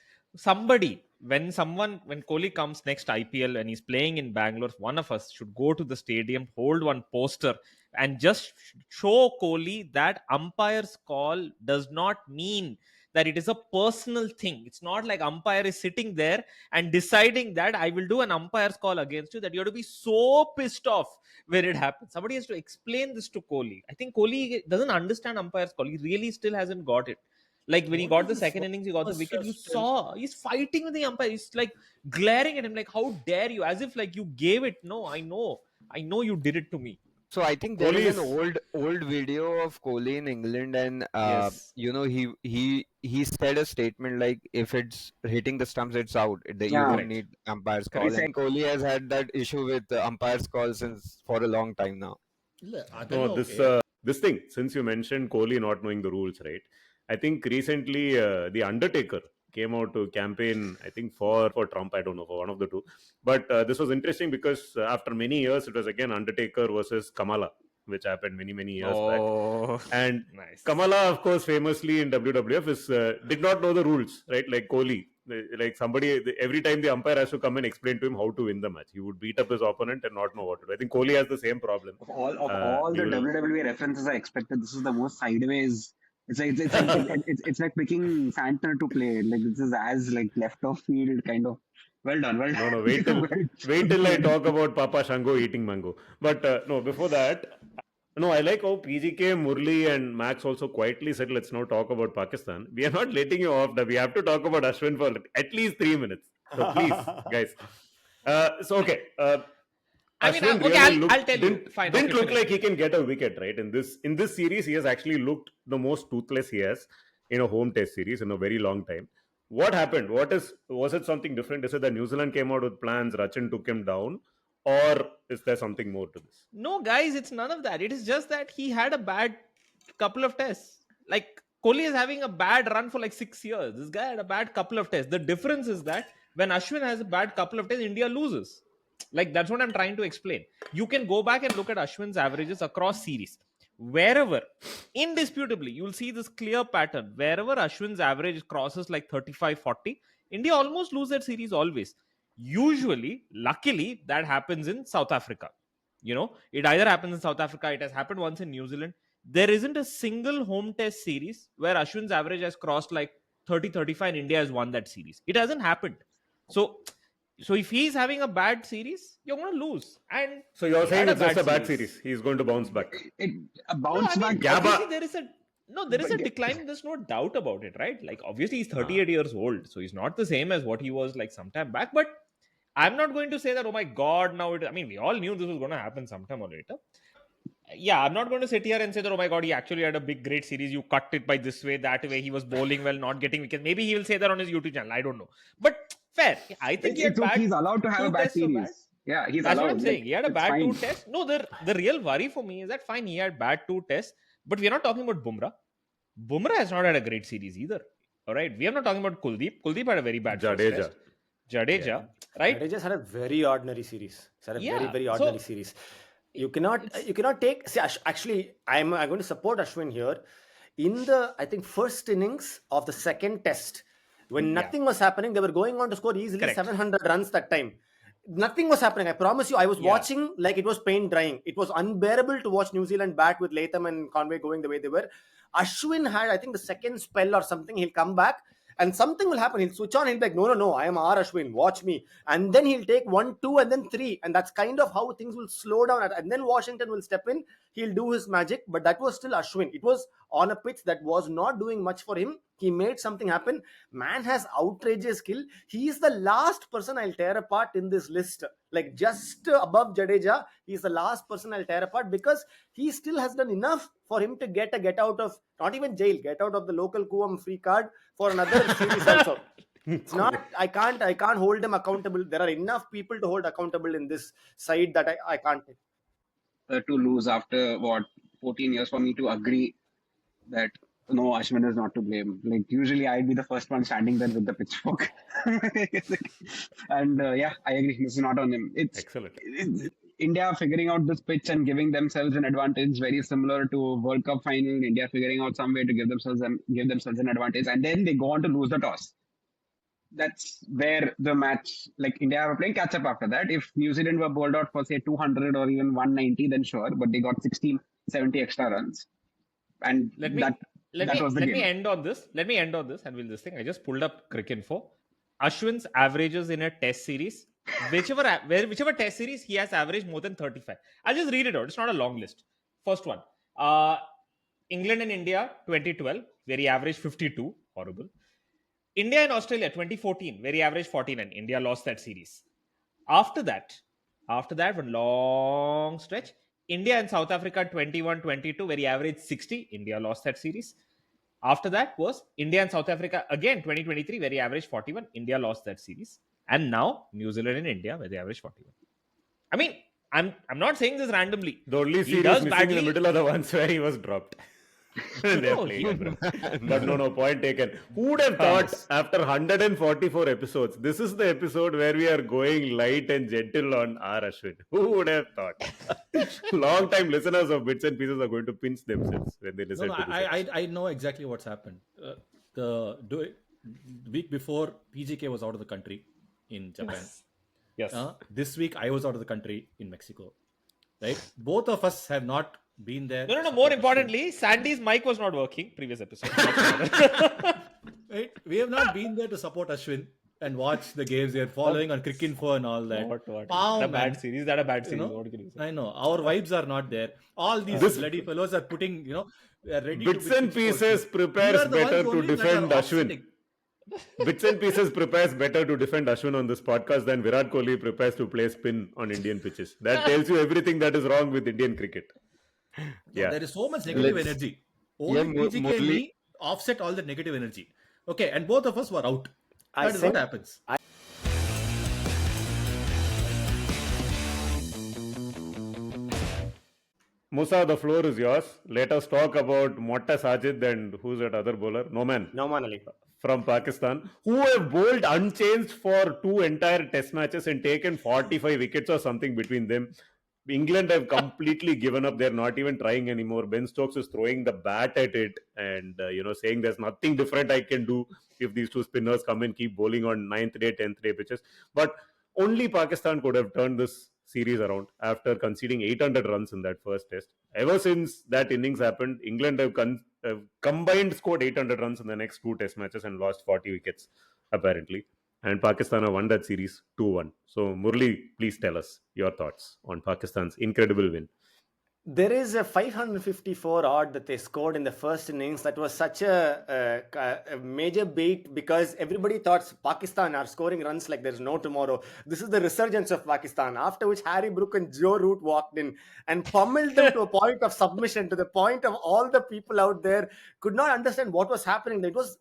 When Kohli comes next IPL and he's playing in Bangalore, one of us should go to the stadium, hold one poster, and just show Kohli that umpire's call does not mean that it is a personal thing. It's not like umpire is sitting there and deciding that I will do an umpire's call against you, that you have to be so pissed off when it happens. Somebody has to explain this to Kohli. I think Kohli doesn't understand umpire's call. He really still hasn't got it. Like when he got the second innings, he got the wicket. You saw he's fighting with the umpire. He's like glaring at him, like, "How dare you?" As if like you gave it. No, I know you did it to me. So I think there is an old video of Kohli in England, and Yes. he said a statement like, if it's hitting the stumps, it's out. You don't need umpire's call. Correct. And Kohli has had that issue with umpire's call for a long time now. No, this thing, since you mentioned Kohli not knowing the rules, right? I think recently the Undertaker came out to campaign, I think for Trump, I don't know, for one of the two. But this was interesting because after many years, it was again Undertaker versus Kamala, which happened many years back. And Nice. Kamala, of course, famously in WWF did not know the rules, right? Like Kohli. Like somebody, every time the umpire has to come and explain to him how to win the match. He would beat up his opponent and not know what to do. I think Kohli has the same problem. Of all the WWE references I expected, this is the most sideways. It's like picking Santner to play. Like this is as like left off field kind of. Well done. No, wait till I talk about Papa Shango eating mango. But no, before that, no, I like how PGK, Murli and Max also quietly said, let's now talk about Pakistan. We are not letting you off. We have to talk about Ashwin for at least 3 minutes. So please, guys. Okay. I mean, Ashwin okay, really I'll tell you. Fine. Didn't okay, look finish. like he can get a wicket, right? In this series, he has actually looked the most toothless he has in a home test series in a very long time. What happened? Was it something different? Is it that New Zealand came out with plans, Rachin took him down, or is there something more to this? No, guys, it's none of that. It is just that he had a bad couple of tests. Like Kohli is having a bad run for like 6 years. This guy had a bad couple of tests. The difference is that when Ashwin has a bad couple of tests, India loses. Like that's what I'm trying to explain. You can go back and look at Ashwin's averages across series. Wherever, indisputably, you'll see this clear pattern. Wherever Ashwin's average crosses like 35-40, India almost lose that series always. Usually, luckily, that happens in South Africa. It either happens in South Africa, it has happened once in New Zealand. There isn't a single home test series where Ashwin's average has crossed like 30-35 and India has won that series. It hasn't happened. So if he's having a bad series, you're going to lose. And so you're saying it's just a bad series. He's going to bounce back. Obviously there is a decline. There's no doubt about it, right? Like obviously he's 38 years old, so he's not the same as what he was like sometime back. But I'm not going to say that, oh my God, now we all knew this was going to happen sometime or later. Yeah, I'm not going to sit here and say that, oh my God, he actually had a great series. You cut it by this way, that way. He was bowling well, not getting wickets. Maybe he will say that on his YouTube channel. I don't know. But fair. I think he's allowed to have a bad series. Yeah, he's That's allowed. what I'm saying. He had a bad 2 tests. No, the real worry for me is that fine, he had bad 2 tests, but we're not talking about Bumrah. Bumrah has not had a great series either. All right. We are not talking about Kuldeep. Kuldeep had a very bad test. Jadeja, right? Jadeja's had a very ordinary series. He's had a very ordinary series. You cannot take. See, actually, I'm going to support Ashwin here. In the, I think, first innings of the second test, when nothing was happening, they were going on to score easily 700 runs that time. Nothing was happening. I promise you, I was watching like it was paint drying. It was unbearable to watch New Zealand bat with Latham and Conway going the way they were. Ashwin had, I think, the second spell or something. He'll come back and something will happen. He'll switch on. He'll be like, no, I am R Ashwin. Watch me. And then he'll take 1, 2, and then 3. And that's kind of how things will slow down. And then Washington will step in. He'll do his magic. But that was still Ashwin. It was on a pitch that was not doing much for him. He made something happen. Man has outrageous skill. He is the last person I'll tear apart in this list. Like just above Jadeja, he's the last person I'll tear apart because he still has done enough for him to get out of, not even jail, get out of the local Kuam free card for another series also. It's not, I can't hold him accountable. There are enough people to hold accountable in this side that I can't take. To lose after 14 years for me to agree that no, Ashwin is not to blame. Like usually, I'd be the first one standing there with the pitchfork. And yeah, I agree. This is not on him. Excellent. India figuring out this pitch and giving themselves an advantage, very similar to World Cup final. India figuring out some way to give themselves an advantage, and then they go on to lose the toss. That's where the match, like India were playing catch up after that. If New Zealand were bowled out for say 200 or even 190, then sure, but they got 60, 70 extra runs, and Let me end on this. Let me end on this, and we'll this thing. I just pulled up Cricket Info. Ashwin's averages in a Test series, whichever Test series he has averaged more than 35. I'll just read it out. It's not a long list. First one, England and India 2012, where he averaged 52. Horrible. India and Australia 2014, where he averaged 49. India lost that series. After that, one long stretch, India and South Africa 21-22, where he averaged 60. India lost that series. After that was India and South Africa again 2023, where he averaged 41. India lost that series. And now New Zealand and India, where they averaged 41. I mean, I'm not saying this randomly. The only series missing in the middle are the ones where he was dropped. But no, point taken. Who would have thought after 144 episodes, this is the episode where we are going light and gentle on R Ashwin? Who would have thought? Long time listeners of Bits and Pieces are going to pinch themselves when they listen to this. I know exactly what's happened. The week before, PGK was out of the country in Japan. Yes. This week I was out of the country in Mexico. Right? Both of us have not been there. No. More importantly, Sandy's mic was not working. Previous episode. Right? We have not been there to support Ashwin and watch the games. We are following on Cricket Info and all that. What? That a bad series. That a bad series. What can you say? I know. Our vibes are not there. All these bloody fellows are putting, they are ready Bits and Pieces prepares better to defend Ashwin. Bits and Pieces prepares better to defend Ashwin on this podcast than Virat Kohli prepares to play spin on Indian pitches. That tells you everything that is wrong with Indian cricket. Yeah. There is so much negative energy. Only PGK and me offset all the negative energy. Okay, and both of us were out. That is what happens. Musa, the floor is yours. Let us talk about Motta Sajid and who's that other bowler? Noman Ali. From Pakistan, who have bowled unchanged for 2 entire test matches and taken 45 wickets or something between them. England have completely given up. They're not even trying anymore. Ben Stokes is throwing the bat at it and, saying there's nothing different I can do if these 2 spinners come and keep bowling on 9th day, 10th day pitches. But only Pakistan could have turned this series around after conceding 800 runs in that first test. Ever since that innings happened, England have combined scored 800 runs in the next 2 test matches and lost 40 wickets, apparently. And Pakistan have won that series 2-1. So, Murli, please tell us your thoughts on Pakistan's incredible win. There is a 554 odd that they scored in the first innings. That was such a major bait because everybody thought Pakistan are scoring runs like there's no tomorrow. This is the resurgence of Pakistan. After which Harry Brook and Joe Root walked in and pummeled them to a point of submission, to the point of all the people out there could not understand what was happening. It was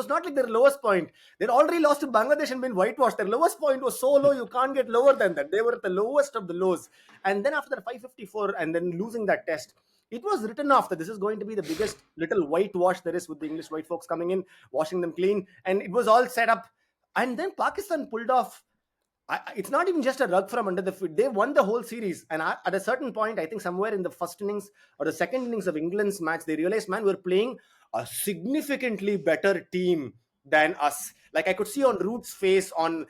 not like their lowest point. They'd already lost to Bangladesh and been whitewashed. Their lowest point was so low you can't get lower than that. They were at the lowest of the lows. And then after that 554 and then losing that test, it was written off that this is going to be the biggest little whitewash there is with the English white folks coming in, washing them clean. And it was all set up. And then Pakistan pulled off. It's not even just a rug from under the feet. They won the whole series. And at a certain point, I think somewhere in the first innings or the second innings of England's match, they realized, man, we're playing a significantly better team than us. Like I could see on Root's face and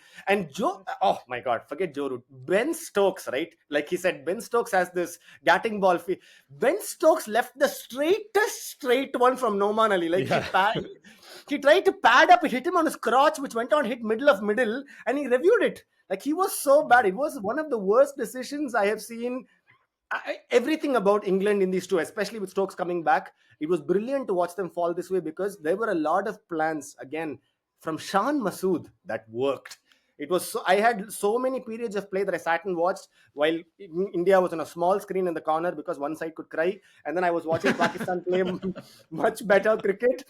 Joe, oh my God, forget Joe Root. Ben Stokes, right? Like he said, Ben Stokes has this batting ball. Ben Stokes left the straightest straight one from Noman Ali. Like he tried to pad up, it hit him on his crotch, which went on hit middle, and he reviewed it. Like he was so bad. It was one of the worst decisions I have seen. Everything about England in these 2, especially with Stokes coming back, it was brilliant to watch them fall this way because there were a lot of plans, again, from Shan Masood that worked. It was so, I had so many periods of play that I sat and watched while India was on a small screen in the corner because one side could cry. And then I was watching Pakistan play much better cricket.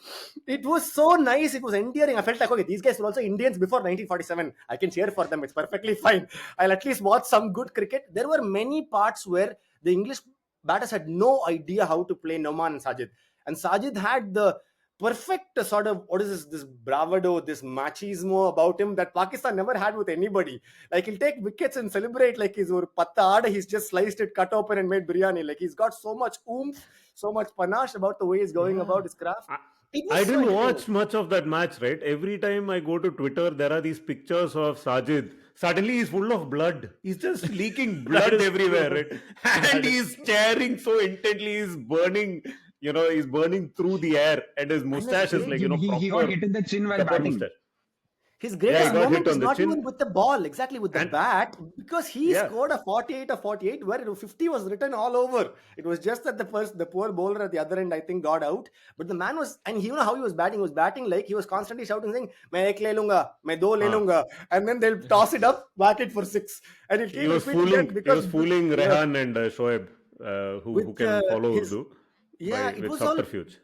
It was so nice. It was endearing. I felt like, okay, these guys were also Indians before 1947. I can cheer for them. It's perfectly fine. I'll at least watch some good cricket. There were many parts where the English batters had no idea how to play Noman and Sajid. And Sajid had the perfect sort of, what is this bravado, this machismo about him that Pakistan never had with anybody. Like, he'll take wickets and celebrate like he's or patta aada, he's just sliced it, cut open and made biryani. Like, he's got so much oomph, so much panache about the way he's going about his craft. I didn't watch much of that match, right? Every time I go to Twitter, there are these pictures of Sajid. Suddenly he's full of blood. He's just leaking blood everywhere, right? And he's staring so intently, he's burning, he's burning through the air, and his mustache is like, he got hit in the chin while batting. Mustache. His greatest moment is not chin. even with the ball, exactly with the bat, because he scored a 48 where 50 was written all over. It was just that the poor bowler at the other end, I think, got out. But the man was, and you know how he was batting? He was batting like he was constantly shouting, saying, "Main ek le lunga, main do le lunga," and then they'll toss it up, whack it for 6, and it he was fooling Rehan and Shoaib, who can follow Urdu. With subterfuge.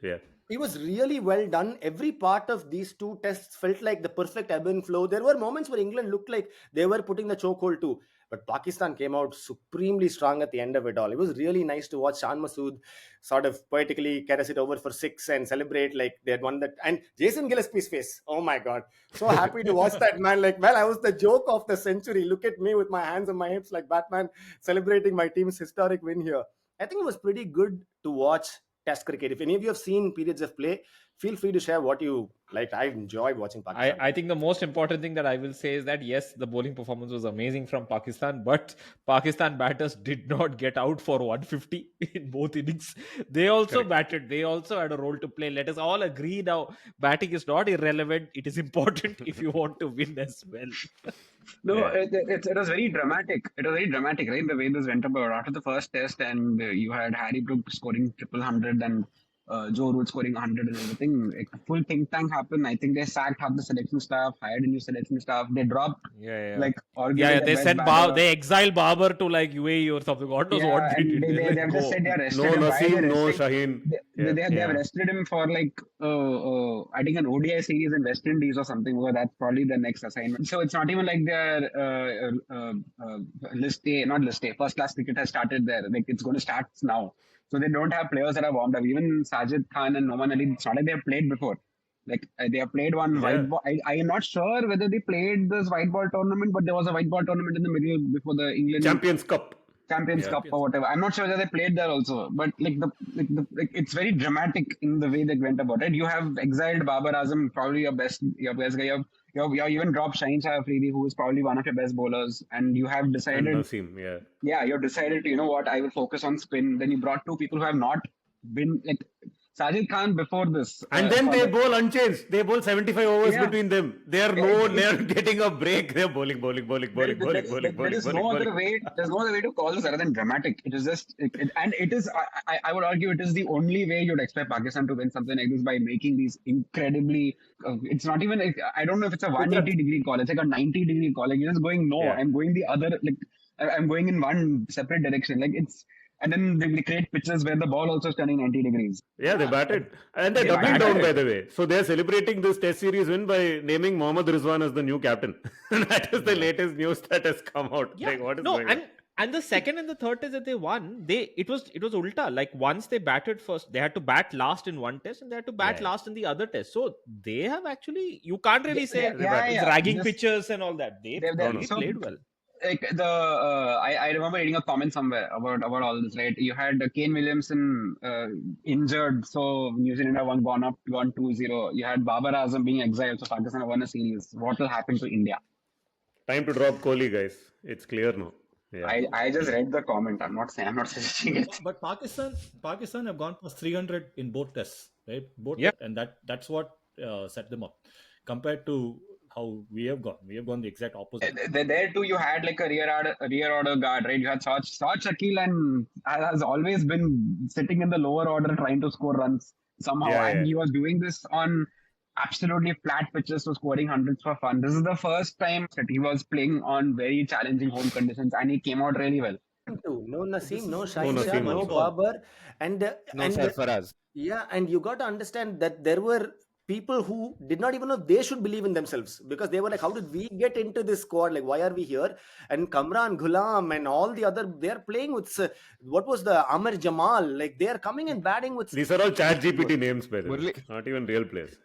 It was really well done. Every part of these two tests felt like the perfect ebb and flow. There were moments where England looked like they were putting the chokehold too. But Pakistan came out supremely strong at the end of it all. It was really nice to watch Shan Masood sort of poetically caress it over for 6 and celebrate like they had won that. And Jason Gillespie's face, oh my God. So happy to watch that man. Like, well, I was the joke of the century. Look at me with my hands on my hips like Batman celebrating my team's historic win here. I think it was pretty good to watch Test cricket. If any of you have seen periods of play, feel free to share what you liked. I enjoyed watching Pakistan. I think the most important thing that I will say is that yes, the bowling performance was amazing from Pakistan, but Pakistan batters did not get out for 150 in both innings. They also batted. They also had a role to play. Let us all agree now, batting is not irrelevant. It is important if you want to win as well. No, it was very dramatic. It was very dramatic, right? The way this went about after the first test, and you had Harry Brook scoring 100 and Joe Root scoring 100 and everything. Like, full think tank happened. I think they sacked half the selection staff, hired a new selection staff. They dropped they exiled Babar to like UAE or something. God knows what they did. They have just said they arrested him. No Naseem, no Shaheen. They have arrested him for like I think an ODI series in West Indies or something. Because that's probably the next assignment. So it's not even like their first class cricket has started there. Like, it's going to start now. So they don't have players that are warmed up. Even Sajid Khan and Noman Ali, it's not like they have played before. Like, they have played one white ball. I am not sure whether they played this white ball tournament, but there was a white ball tournament in the middle before the England Champions Cup or whatever. I'm not sure whether they played there also, but it's very dramatic in the way they went about it. You have exiled Babar Azam, probably your best guy. You even dropped Shaheen Shah Afridi, who is probably one of your best bowlers, and you have decided. And Naseem, you've decided to, you know what, I will focus on spin. Then you brought two people who have not been like Sajid Khan before this. And then they bowl unchanged. They bowl 75 overs between them. They are getting a break. They're bowling. There's no other way to call this other than dramatic. It is just, I would argue it is the only way you'd expect Pakistan to win something like this, by making these incredibly, it's not even, I don't know if it's a 180-degree call. It's like a 90-degree call. Like, you're just going, I'm going the other, like, I'm going in one separate direction. Like, it's, and then they create pitches where the ball also is turning 90 degrees. Yeah, they batted. And they're doubling down, by the way. So they're celebrating this test series win by naming Mohammad Rizwan as the new captain. That is the latest news that has come out. Yeah. Like, what is going on? And the second and the third test that they won, it was ulta. Like, once they batted first, they had to bat last in one test and they had to bat last in the other test. So they have actually, you can't really say dragging pitches and all that. They played well. Like I remember reading a comment somewhere about all this, right? You had Kane Williamson injured, so New Zealand have gone 2-0. You had Babar Azam being exiled, so Pakistan have won a series. What will happen to India? Time to drop Kohli, guys. It's clear now. Yeah. I just read the comment. I'm not suggesting it. But Pakistan have gone past 300 in both tests, right? And that's what set them up compared to how we have gone. We have gone the exact opposite. There too, you had like a rear order guard, right? You had Saj Shakil, and has always been sitting in the lower order trying to score runs somehow. And he was doing this on absolutely flat pitches, so scoring hundreds for fun. This is the first time that he was playing on very challenging home conditions, and he came out really well. No Naseem, no Shaheen Shah, no Babar, and Sarfaraz. Yeah, and you got to understand that there were people who did not even know they should believe in themselves, because they were like, how did we get into this squad? Like, why are we here? And Kamran, Ghulam, and all the other, they are playing with what was the Amir Jamal? Like, they are coming and batting with. These are all chat GPT names, by the way. Murli, Not even real players.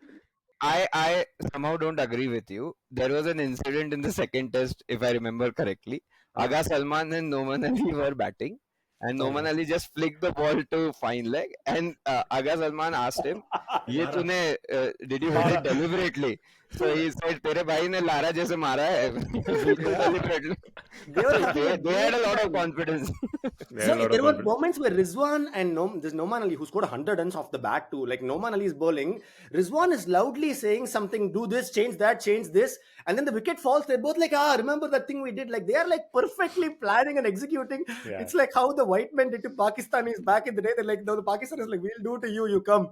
I somehow don't agree with you. There was an incident in the second test, if I remember correctly. Aga Salman and Noman Ali were batting, and Noman Ali just flicked the ball to fine leg, and Aga Salman asked him, "ये तूने did you hit it deliberately?" So he said, "तेरे भाई ने Lara जैसे मारा है." Deliberately. They were having They had a lot of confidence. There were moments where Rizwan and this Noman Ali, who scored 100 runs off the bat too, like Noman Ali is bowling, Rizwan is loudly saying something, do this, change that, change this, and then the wicket falls. They're both like, remember that thing we did? Like, they are like perfectly planning and executing. Yeah. It's like how the white men did to Pakistanis back in the day. They're like, no, the Pakistanis like, we'll do to you, you come.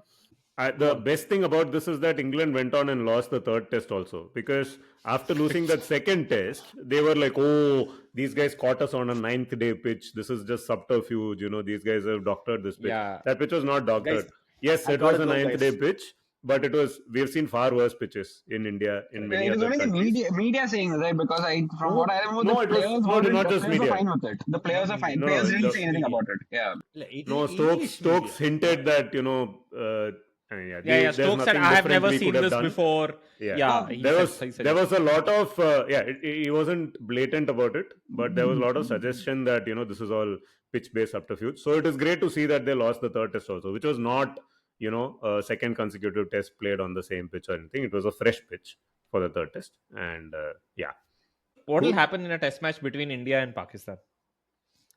The best thing about this is that England went on and lost the third test also, because after losing that second test, they were like, oh, these guys caught us on a 9th day pitch. This is just subterfuge. These guys have doctored this pitch. Yeah. That pitch was not doctored. Guys, Yes, I it was gotta a go, 9th day pitch, but we have seen far worse pitches in India, in many It was other only the countries. media saying this, right? Because from what I remember, No, the it was- players no, were not just media. fine with it. The players are fine. No, Players no, didn't the say anything media. about it. Yeah. No, Stokes hinted that, Yeah, there's Stokes said, nothing I have different never we seen could have this done. before. Yeah, he there said was a lot of he wasn't blatant about it, but there was a lot of suggestion that this is all pitch based subterfuge. So it is great to see that they lost the third test also, which was not a second consecutive test played on the same pitch or anything. It was a fresh pitch for the third test, and What will happen in a test match between India and Pakistan?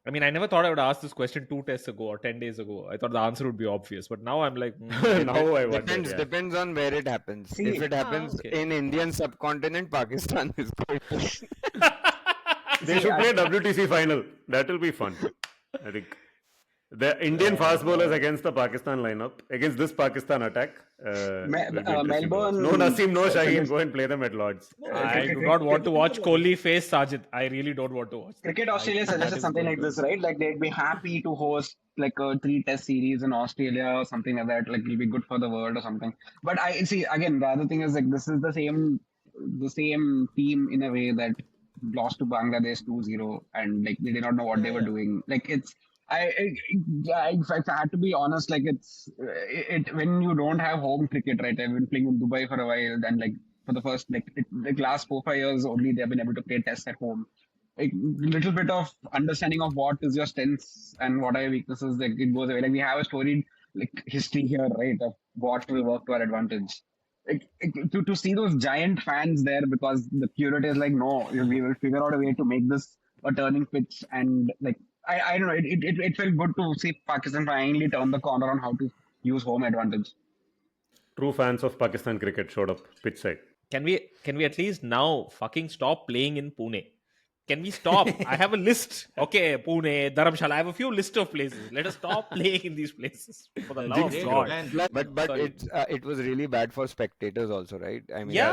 I mean, I never thought I would ask this question 2 tests ago or 10 days ago. I thought the answer would be obvious, but now I'm like, now I wonder. Depends on where it happens. See, If it happens in Indian subcontinent, Pakistan is going to. They should play WTC final. That will be fun. I think the Indian fast bowlers against the Pakistan lineup, against this Pakistan attack. will be interesting. Melbourne- No Naseem, no Shaheen. Go and play them at Lords. I do not want to watch Kohli face Sajid. I really don't want to watch that. Cricket Australia suggested something like this, right? Like they'd be happy to host like a 3-test series in Australia or something like that. Like it'll be good for the world or something. But I see again, the other thing is like this is the same team in a way that lost to Bangladesh 2-0, and like they did not know what they were doing. Like it's. If I had to be honest, like it when you don't have home cricket, right? I've been playing in Dubai for a while, and like for the first like last 4-5 years only they've been able to play tests at home. Like little bit of understanding of what is your strengths and what are your weaknesses, like it goes away. Like we have a storied like history here, right, of what will work to our advantage. Like to see those giant fans there, because the curate is like, no, we will figure out a way to make this a turning pitch, and like I don't know, it felt good to see Pakistan finally turn the corner on how to use home advantage. True fans of Pakistan cricket showed up pitch side. Can we at least now fucking stop playing in Pune? Can we stop? I have a list. Okay, Pune, Dharamshala. I have a few list of places. Let us stop playing in these places. For the love of God. But Sorry. it was really bad for spectators also, right? I mean, Yeah.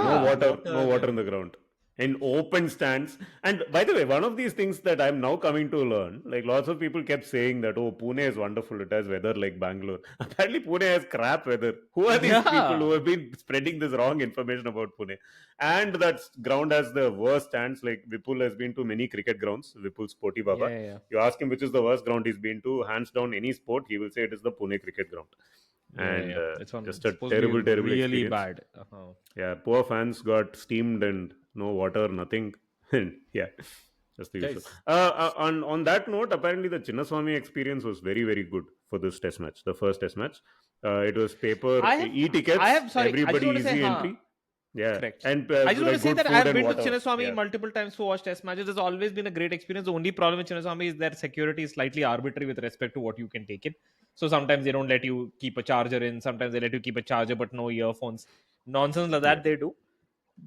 No water in the ground. In open stands. And by the way, one of these things that I'm now coming to learn, like lots of people kept saying that, oh, Pune is wonderful, it has weather like Bangalore. Apparently, Pune has crap weather. Who are these people who have been spreading this wrong information about Pune? And that ground has the worst stands. Like Vipul has been to many cricket grounds, Vipul Sporty Baba. Yeah. You ask him which is the worst ground he's been to, hands down any sport, he will say it is the Pune cricket ground. And It's on, just a supposed to be terrible really experience. bad. Yeah, poor fans got steamed and no water, nothing. Yeah, just the usual. On that note, apparently the Chinnaswamy experience was very, very good for this test match, the first test match. It was paper, e-tickets, everybody easy entry. Yeah, Correct. and I just want to say that I have been to water. Chinnaswamy multiple times to watch test matches. It's always been a great experience. The only problem with Chinnaswamy is that security is slightly arbitrary with respect to what you can take in. So sometimes they don't let you keep a charger in. Sometimes they let you keep a charger but no earphones. Nonsense like that they do.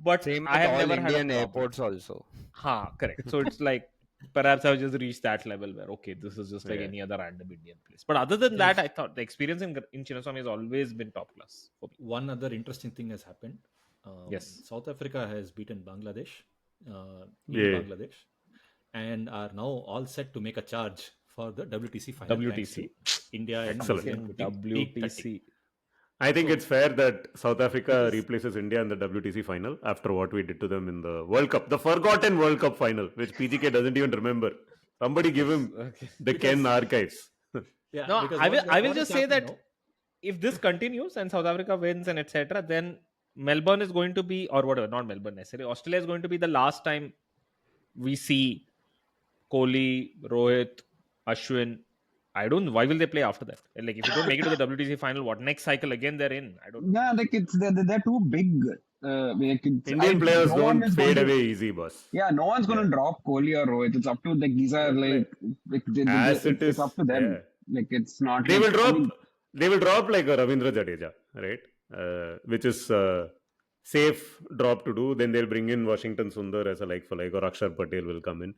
But same with I have all never had Indian a problem. airports also. Correct. So it's like perhaps I've just reached that level where okay, this is just like any other random Indian place. But other than that, I thought the experience in Chinnaswamy has always been top class for me. One other interesting thing has happened. Yes. South Africa has beaten Bangladesh Bangladesh, and are now all set to make a charge for the WTC final. WTC. India and Excellent. New Zealand beat 30. WTC. I think it's fair that South Africa replaces India in the WTC final after what we did to them in the World Cup, the forgotten World Cup final, which PGK doesn't even remember. Somebody give him the Ken archives. Yeah, No, because I will what just is say happening that now- if this continues and South Africa wins and etc., then Melbourne is going to be, or whatever, not Melbourne necessarily, Australia is going to be the last time we see Kohli, Rohit, Ashwin. I don't know. Why will they play after that? Like, if you don't make it to the WTC final, what next cycle again they're in? I don't know. Yeah, like they're too big. Indian players don't fade away easy, boss. Yeah, no one's going to drop Kohli or Rohit. It's up to like these are it's up to them. Yeah. Like it's not. They like, will drop like a Ravindra Jadeja, right? Which is safe drop to do. Then they'll bring in Washington Sundar as a like for like, or Akshar Patel will come in.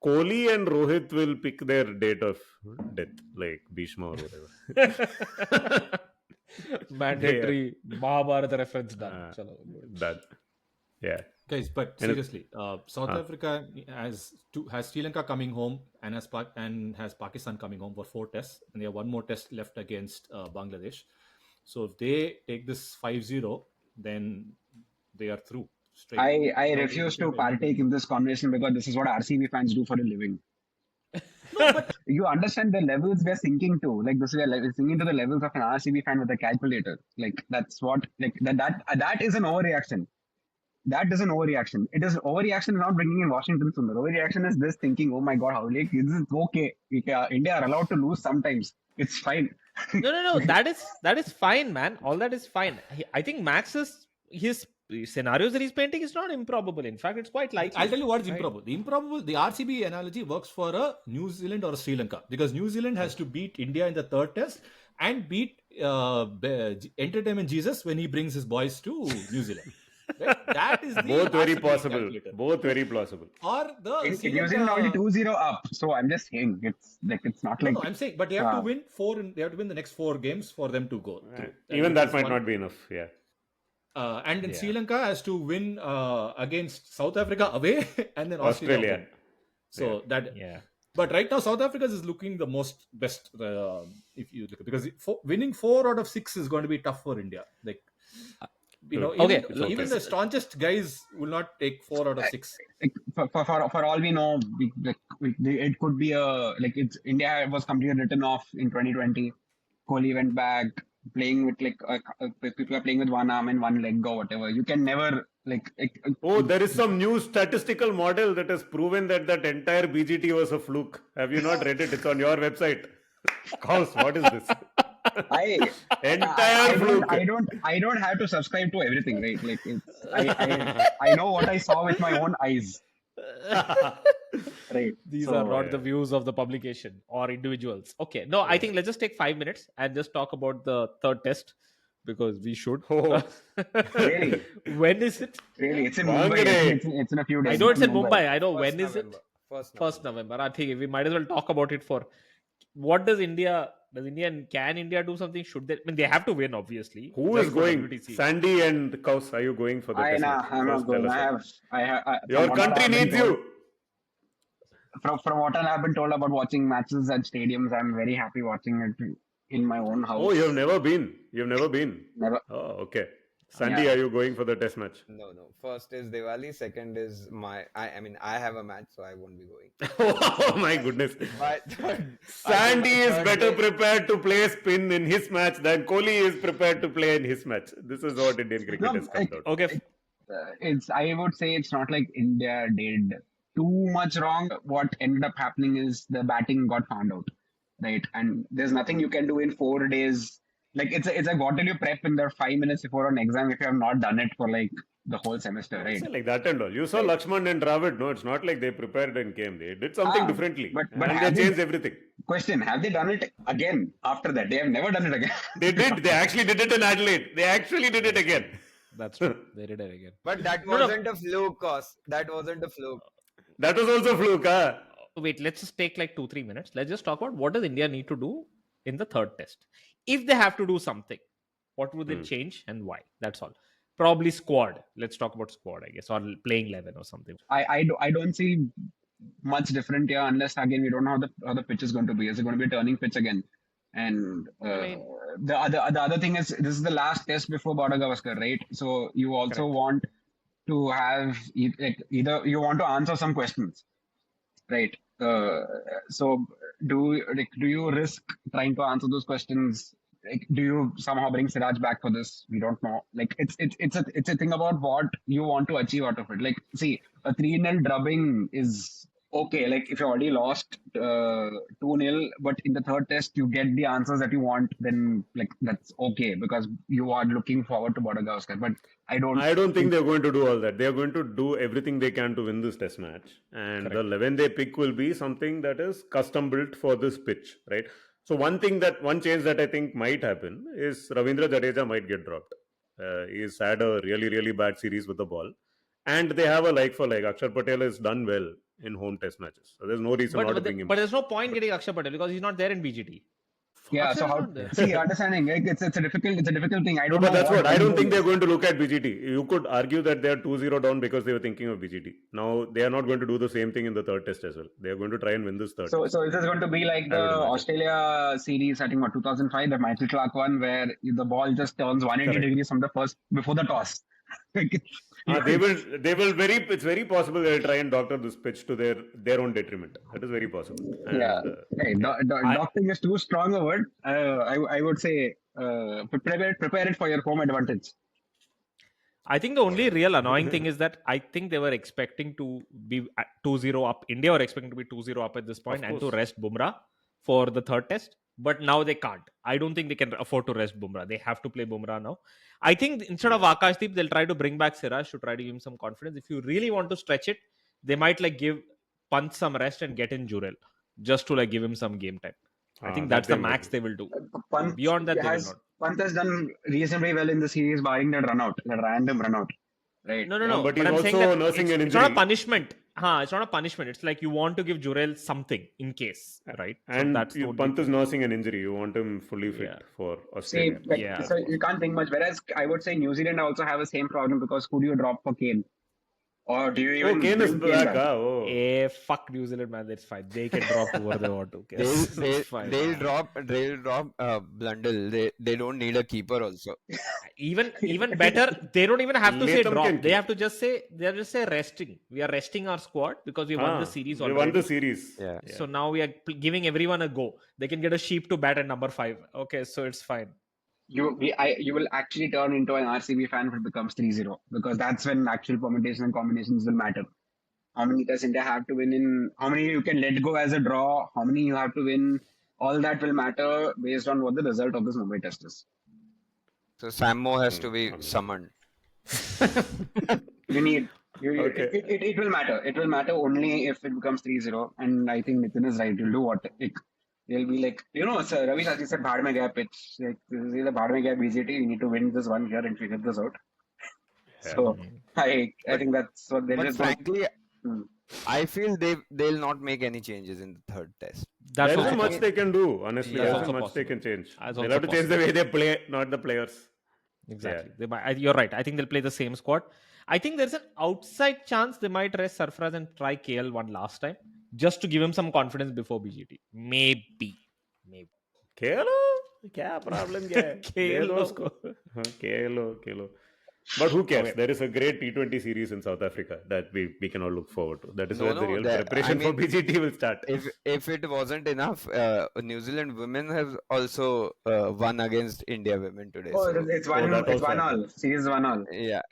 Kohli and Rohit will pick their date of death, like Bhishma or whatever. Mandatory Mahabharata reference done. That, yeah. Guys, but seriously, South Africa has Sri Lanka coming home and has Pakistan coming home for 4 tests, and they have one more test left against Bangladesh. So if they take this 5-0, then they are through. Straight. I refuse to partake in this conversation because this is what RCB fans do for a living. No, but You understand the levels we're sinking to. Like this is we're sinking to the levels of an RCB fan with a calculator. Like that's what like that is an overreaction. That is an overreaction. It is overreaction not bringing in Washington Sundar. Overreaction is this thinking, oh my god, how like this is okay. India are allowed to lose sometimes. It's fine. No. That is fine, man. All that is fine. I think Max's his scenarios that he's painting is not improbable. In fact, it's quite likely. I'll tell you what is improbable. The RCB analogy works for a New Zealand or a Sri Lanka, because New Zealand has to beat India in the third test and beat Entertainment Jesus when he brings his boys to New Zealand. Right? That is the Both very RCB possible. calculator. Both very plausible. Or the Sri New Zealand Lanka- already 2-0 up. So I'm just saying it's not like No, I'm saying, but they have to win they have to win the next 4 games for them to go through. Even that might not be enough. Yeah. And then Sri Lanka has to win against South Africa away and then Australia. Australia. So but right now South Africa is looking the best if you look, because winning 4 out of 6 is going to be tough for India. Like even the staunchest guys will not take 4 out of 6. For all we know, it could be India was completely written off in 2020. Kohli went back playing with people are playing with one arm and one leg or whatever. You can never there is some new statistical model that has proven that entire BGT was a fluke. Have you not read it? It's on your website. Kaus, what is this? Entire fluke. I don't have to subscribe to everything, right? Like I know what I saw with my own eyes. Right. These are not the views of the publication or individuals. Okay. No, I think let's just take 5 minutes and just talk about the third test, because we should. Really? When is it? Really? It's in Mumbai. It's in a few days. I know it's in Mumbai. I know when is it? 1st November. I think we might as well talk about it for what does India. Can India do something? Should they? I mean, they have to win, obviously. Who is going? Sandy and Kaus, are you going for the test match? I'm not going. Your country needs you. From what I've been told about watching matches at stadiums, I'm very happy watching it in my own house. Oh, you've never been? Never. Oh, okay. Sandy, are you going for the test match? No. First is Diwali. Second is I have a match, so I won't be going. Oh my goodness. But Sandy is better prepared to play spin in his match than Kohli is prepared to play in his match. This is what Indian cricket has come out. Okay. I would say it's not like India did too much wrong. What ended up happening is the batting got found out, right? And there's nothing you can do in 4 days. Like it's like what will you prep in the 5 minutes before an exam if you have not done it for like the whole semester, right? Like that and all. You saw Lakshman and Dravid. No, it's not like they prepared and came. They did something differently. But and they changed everything. Question: have they done it again after that? They have never done it again. They did. They actually did it in Adelaide. They actually did it again. That's true. They did it again. But that wasn't a fluke, cause that wasn't a fluke. That was also fluke, huh? Wait, let's just take like 2-3 minutes. Let's just talk about what does India need to do in the third test. If they have to do something, what would they change and why? That's all. Probably squad. Let's talk about squad, I guess, or playing 11 or something. I don't see much different here unless again we don't know how the pitch is going to be. Is it going to be a turning pitch again? And the other thing is this is the last test before Border Gavaskar, right? So you also want to have either you want to answer some questions, right? So do you risk trying to answer those questions? Like, do you somehow bring Siraj back for this? We don't know. Like, it's a thing about what you want to achieve out of it. Like, see, a 3-0 drubbing is okay. Like, if you already lost 2-0, but in the third test you get the answers that you want, then like that's okay because you are looking forward to Border Gavaskar. But I don't think they're going to do all that. They're going to do everything they can to win this test match. And the 11 they pick will be something that is custom built for this pitch, right? So one change that I think might happen is Ravindra Jadeja might get dropped. He's had a really, really bad series with the ball. And they have a like for like. Akshar Patel has done well in home test matches. So there's no reason not to bring him. But there's no point getting Akshar Patel because he's not there in BGT. Yeah, so how see understanding like it's a difficult thing. I don't know. But that's what I don't think they're going to look at BGT. You could argue that they're 2-0 down because they were thinking of BGT. Now they are not going to do the same thing in the third test as well. They are going to try and win this third. So is this going to be like the Australia series, I think, 2005, the Michael Clark one, where the ball just turns 180 degrees from the first before the toss. They will it's very possible they'll try and doctor this pitch to their own detriment. That is very possible. And, doctoring is too strong a word. I would say prepare it for your home advantage. I think the only real annoying thing is that I think they were expecting to be 2-0 up. India were expecting to be 2-0 up at this point and to rest Bumrah for the third test. But now they can't. I don't think they can afford to rest Bumrah. They have to play Bumrah now. I think instead of Akashdeep, they'll try to bring back Siraj to try to give him some confidence. If you really want to stretch it, they might like give Pant some rest and get in Jurel just to like give him some game time. I think that's the max they will do. Beyond that, they will not. Pant has done reasonably well in the series, barring that random run out. Right? No. But he's also nursing an injury. It's not a punishment. It's not a punishment. It's like you want to give Jurel something in case, right? And so Pant is nursing an injury. You want him fully fit for Australia. So you can't think much. Whereas I would say New Zealand also have the same problem because who do you drop for Kane? Or do you even Kane is back? Fuck New Zealand, man. That's fine. They can drop whoever they want to. They'll drop Blundell. They don't need a keeper also. Even better, they don't even have to say drop. They have to just say resting. We are resting our squad because we won the series already. We won the series. Yeah. So now we are giving everyone a go. They can get a sheep to bat at number 5. Okay, so it's fine. You will actually turn into an RCB fan if it becomes 3-0 because that's when actual permutations and combinations will matter. How many tests India have to win in, how many you can let go as a draw, how many you have to win, all that will matter based on what the result of this Mumbai test is. So Sammo has to be summoned. It will matter. It will matter only if it becomes 3-0. And I think Nitin is right. You'll do what? They'll be like, Sir, Ravi Shastri said, Bhad mein gaya pitch. Like, this is the Bhad mein gaya BJT. We need to win this one here and figure this out. So, I think that's what they're just frankly, I feel they'll not make any changes in the third test. There isn't much they can do, honestly. There isn't much they can change. They'll have to change the way they play, not the players. Exactly. You're right. I think they'll play the same squad. I think there's an outside chance they might rest Sarfaraz and try KL one last time. Just to give him some confidence before BGT. Maybe. KL? Kya problem kya hai? KL. But who cares? There is a great T20 series in South Africa that we can all look forward to. That is where the real preparation for BGT will start. If it wasn't enough, New Zealand women have also won against India women today. It's 1-1. Series 1-1.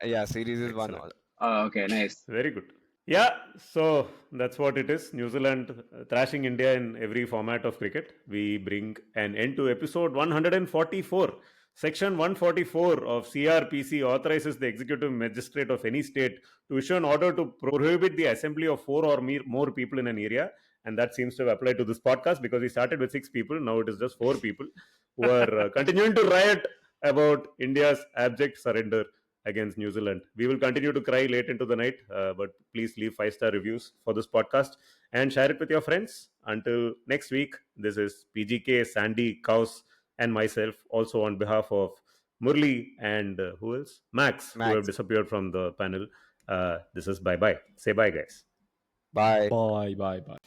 Yeah, series is 1-1. Oh, okay, nice. Very good. Yeah, so that's what it is. New Zealand thrashing India in every format of cricket. We bring an end to episode 144. Section 144 of CRPC authorizes the executive magistrate of any state to issue an order to prohibit the assembly of 4 or more people in an area. And that seems to have applied to this podcast because we started with 6 people. Now it is just 4 people who are continuing to riot about India's abject surrender against New Zealand. We will continue to cry late into the night, but please leave 5-star reviews for this podcast and share it with your friends. Until next week, this is PGK, Sandy, Kaus, and myself, also on behalf of Murli and who else? Max, who have disappeared from the panel. This is bye-bye. Say bye, guys. Bye. Bye.